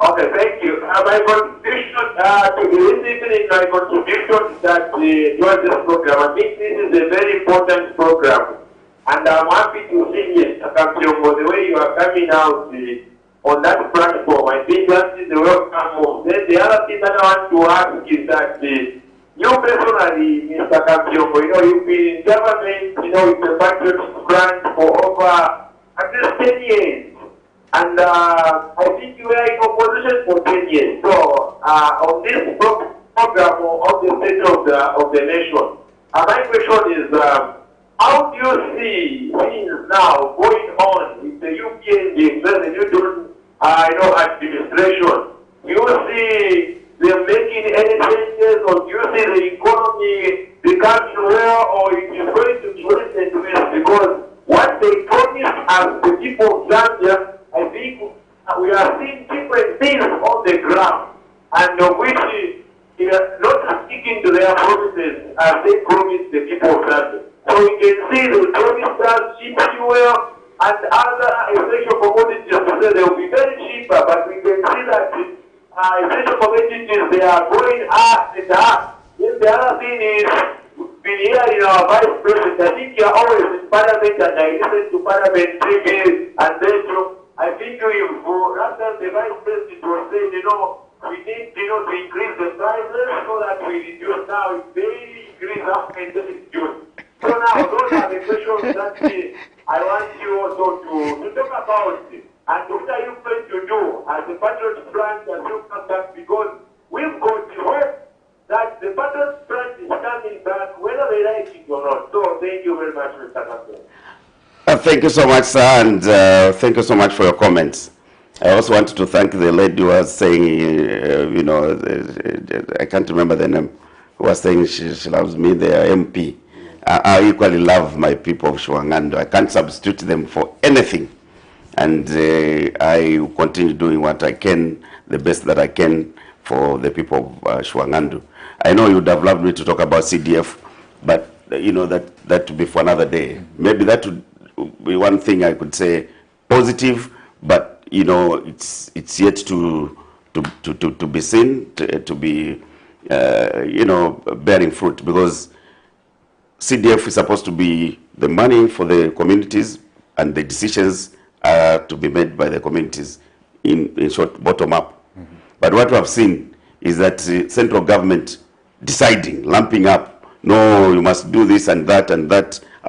Okay, thank you. My contribution to this evening, my contribution that join this program. I think this is a very important program, and I'm happy to see Mr. Kampyongo, the way you are coming out on that platform. I think that is the welcome move. Then the other thing that I want to ask is that you personally, Mr. Kampyongo, you've been in government, with the patriotic grant for over at least 10 years. And I think you were in opposition for 10 years. So on this program of the state of the nation, my question is, how do you see things now going on with the UPND, the new administration? Do you see them making any changes, or do you see the economy becoming well, or it is going to be worse and worse? Because what they promised us, the people of Zambia, I think we are seeing different things on the ground, and which they are not sticking to their promises as they promised the people of Zambia. So we can see the promised us cheap fuel and other essential commodities to say they will be very cheaper, but we can see that essential commodities, they are going up and up. Then the other thing is, we've been hearing our Vice President, I think you are always in Parliament, and I listen to Parliament TV, and then I think last time the Vice President was saying, we need, to increase the prices so that we reduce now. If they increase up and then reduce. So now, those are the questions that I want you also to talk about. And what are you going to do as the Patriot Front as you come back? Because we've got the hope that the Patriot Front is coming back, whether they like it or not. So thank you very much, Mr. Campbell. Thank you so much, sir, and thank you so much for your comments. I also wanted to thank the lady who was saying, I can't remember the name, who was saying she loves me, the MP. I equally love my people of Shwangando. I can't substitute them for anything. And I will continue doing what I can, the best that I can for the people of Shwangando. I know you would have loved me to talk about CDF, but that would be for another day. Maybe that would be one thing I could say positive, but it's yet to be seen, to be bearing fruit, because CDF is supposed to be the money for the communities, and the decisions are to be made by the communities in short, bottom up. Mm-hmm. But what we have seen is that central government deciding, lumping up, no, you must do this and that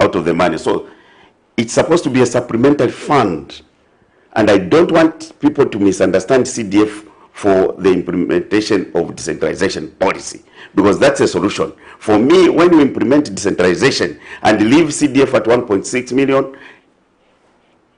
out of the money. So it's supposed to be a supplementary fund. And I don't want people to misunderstand CDF for the implementation of decentralization policy, because that's a solution. For me, when you implement decentralization and leave CDF at 1.6 million,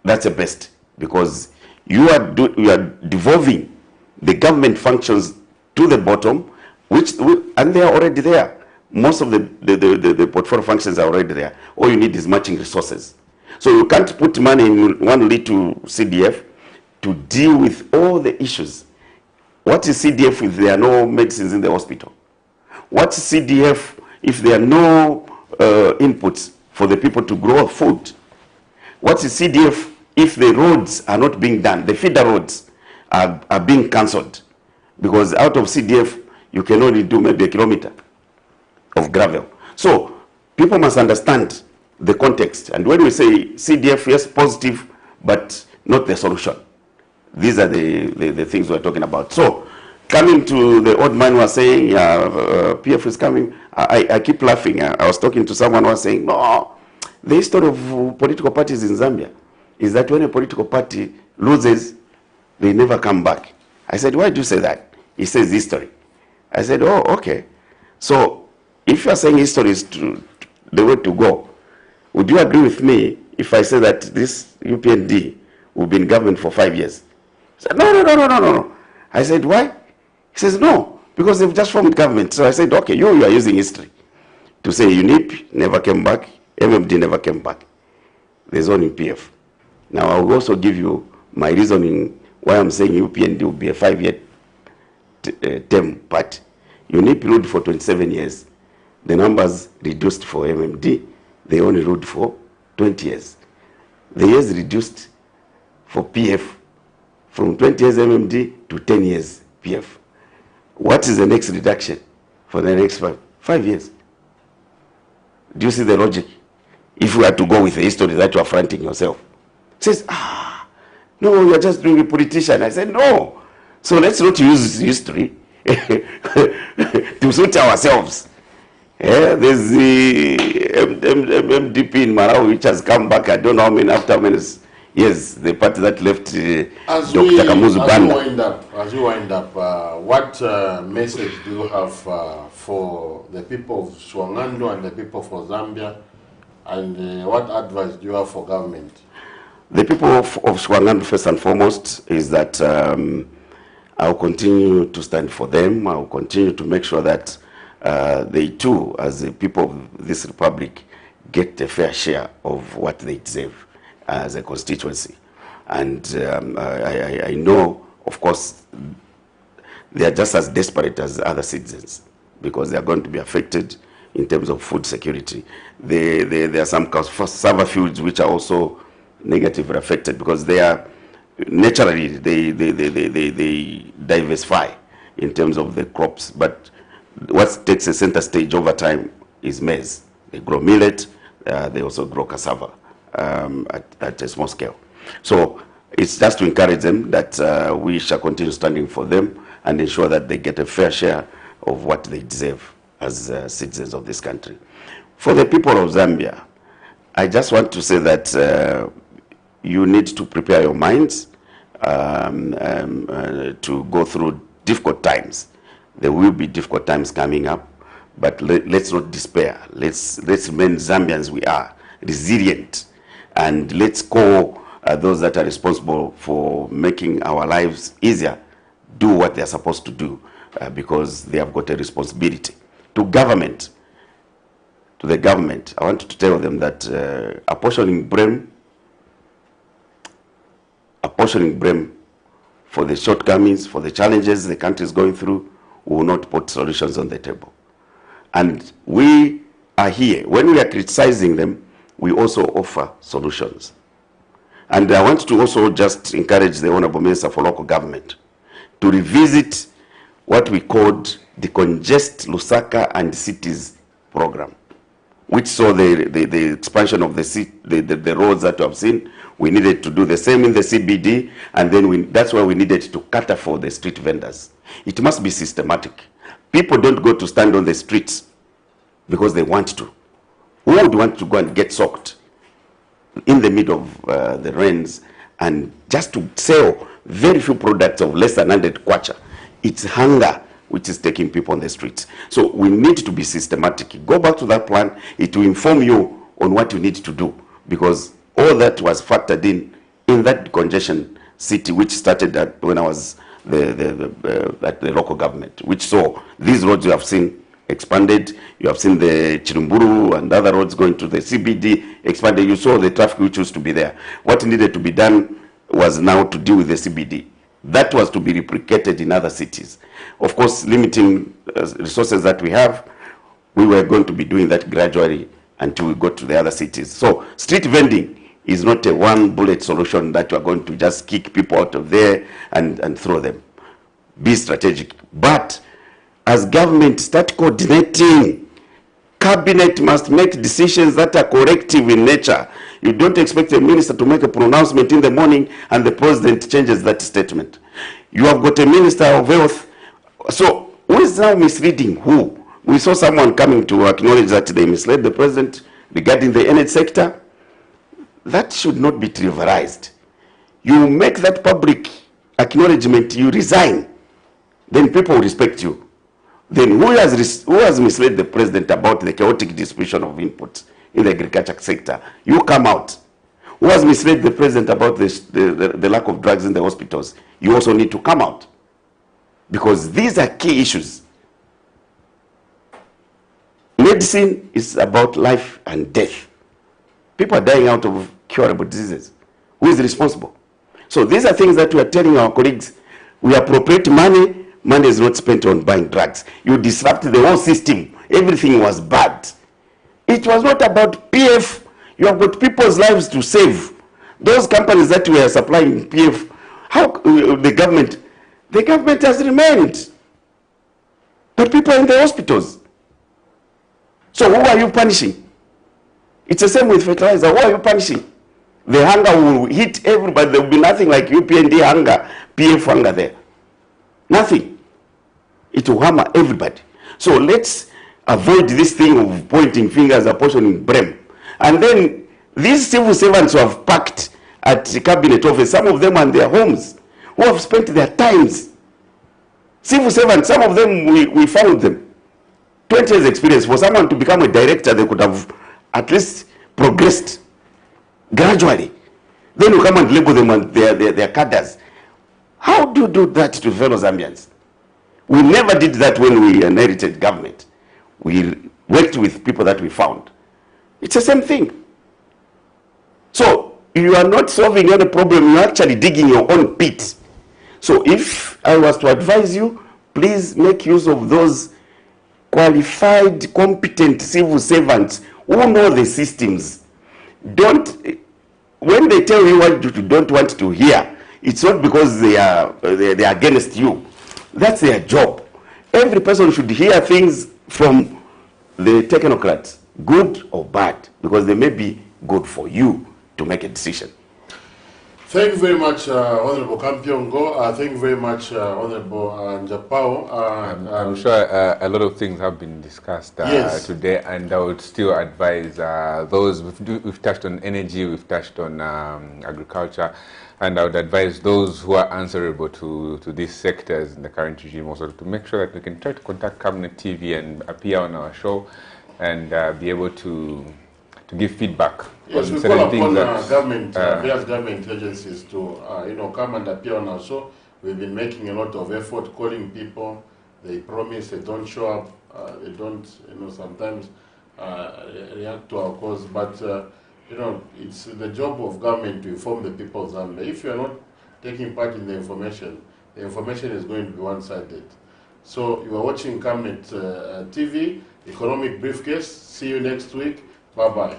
that's the best, because you are devolving the government functions to the bottom, and they are already there. Most of the portfolio functions are already there. All you need is matching resources. So you can't put money in one little CDF to deal with all the issues. What is CDF if there are no medicines in the hospital? What is CDF if there are no inputs for the people to grow food? What is CDF if the roads are not being done? The feeder roads are being cancelled, because out of CDF you can only do maybe a kilometer of gravel. So people must understand the context. And when we say CDF, yes, positive, but not the solution. These are the things we're talking about. So coming to the old man who was saying, PF is coming, I keep laughing. I was talking to someone who was saying, no, the history of political parties in Zambia is that when a political party loses, they never come back. I said, why do you say that? He says history. I said, oh, okay. So if you are saying history is the way to go, would you agree with me if I say that this UPND will be in government for 5 years? He said, no. I said, why? He says, no, because they've just formed government. So I said, okay, you are using history to say UNIP never came back, MMD never came back. There's only PF. Now I will also give you my reasoning why I'm saying UPND will be a 5-year term party. UNIP ruled for 27 years. The numbers reduced for MMD. They only ruled for 20 years. The years reduced for PF from 20 years MMD to 10 years PF. What is the next reduction for the next 5 years? Do you see the logic? If we are to go with the history that you are fronting yourself. It says, no, you are just doing a politician. I said, no. So let's not use history to suit ourselves. Yeah, there's the MDP in Malawi which has come back. I don't know how many, after how many years, the party that left Dr. Kamuzu Banda. As we wind up, what message do you have for the people of Swangando and the people for Zambia, and what advice do you have for government? The people of Swangando, first and foremost, is that I'll continue to stand for them. I'll continue to make sure that they too, as the people of this republic, get a fair share of what they deserve as a constituency. And I know, of course, they are just as desperate as other citizens, because they are going to be affected in terms of food security. There are some cassava fields which are also negatively affected, because they are naturally they diversify in terms of the crops. But what takes a center stage over time is maize. They grow millet, they also grow cassava at a small scale. So it's just to encourage them that we shall continue standing for them and ensure that they get a fair share of what they deserve as citizens of this country. For the people of Zambia, I just want to say that you need to prepare your minds to go through difficult times. There will be difficult times coming up, but let's not despair. Let's remain Zambians we are, resilient, and let's call those that are responsible for making our lives easier do what they're supposed to do, because they have got a responsibility. To the government, I want to tell them that apportioning blame for the shortcomings, for the challenges the country is going through, will not put solutions on the table. And we are here. When we are criticizing them, we also offer solutions. And I want to also just encourage the Honorable Minister for Local Government to revisit what we called the Congest Lusaka and Cities program, which saw the expansion of the roads that you have seen. We needed to do the same in the CBD, and then that's why we needed to cater for the street vendors. It must be systematic. People don't go to stand on the streets because they want to. Who would want to go and get soaked in the middle of the rains and just to sell very few products of less than 100 kwacha It's hunger which is taking people on the streets. So we need to be systematic. Go back to that plan. It will inform you on what you need to do, because all that was factored in that congestion city, which started when I was at the local government, which saw these roads you have seen expanded. You have seen the Chirumburu and other roads going to the CBD expanded. You saw the traffic which used to be there. What needed to be done was now to deal with the CBD. That was to be replicated in other cities. Of course, limiting resources that we have, we were going to be doing that gradually until we got to the other cities. So street vending is not a one bullet solution that you are going to just kick people out of there and throw them. Be strategic. But as government, start coordinating. Cabinet must make decisions that are corrective in nature. You don't expect a minister to make a pronouncement in the morning and the president changes that statement. You have got a minister of health. So who is now misleading who? We saw someone coming to acknowledge that they misled the president regarding the energy sector. That should not be trivialized. You make that public acknowledgement, you resign, then people will respect you. Then who has misled the president about the chaotic distribution of inputs in the agriculture sector? You come out. Who has misled the president about the lack of drugs in the hospitals? You also need to come out. Because these are key issues. Medicine is about life and death. People are dying out of curable diseases. Who is responsible? So these are things that we are telling our colleagues. We appropriate money. Money is not spent on buying drugs. You disrupt the whole system. Everything was bad. It was not about PF. You have got people's lives to save. Those companies that were supplying PF, how the government has remained. But people are in the hospitals. So who are you punishing? It's the same with fertilizer. Who are you punishing? The hunger will hit everybody. There will be nothing like UPND hunger, PF hunger there. Nothing. It will hammer everybody. So let's avoid this thing of pointing fingers, apportioning blame. And then these civil servants who have packed at the cabinet office, some of them are in their homes, who have spent their times. Civil servants, some of them, we found them. 20 years experience. For someone to become a director, they could have at least progressed gradually. Then you come and label them and their cadres. How do you do that to fellow Zambians? We never did that when we inherited government. We worked with people that we found. It's the same thing. So you are not solving any problem, you're actually digging your own pit. So if I was to advise you, please make use of those qualified, competent civil servants who know the systems. When they tell you what you don't want to hear, it's not because they are against you. That's their job. Every person should hear things from the technocrats, good or bad, because they may be good for you to make a decision. Thank you very much, Honorable KAMPYONGO. Thank you very much, Honorable Njapao. I'm sure a lot of things have been discussed yes. today, and I would still advise those, we've touched on energy, we've touched on agriculture, and I would advise those who are answerable to these sectors in the current regime also to make sure that we can try to contact Camnet TV and appear on our show and be able to give feedback. Yes, we call upon government, various government agencies to come and appear on our show. We've been making a lot of effort calling people. They promise, they don't show up, they don't, sometimes react to our calls. But it's the job of government to inform the people of Zambia. If you are not taking part in the information is going to be one-sided. So you are watching Camnet TV, Economic Briefcase. See you next week. Bye-bye.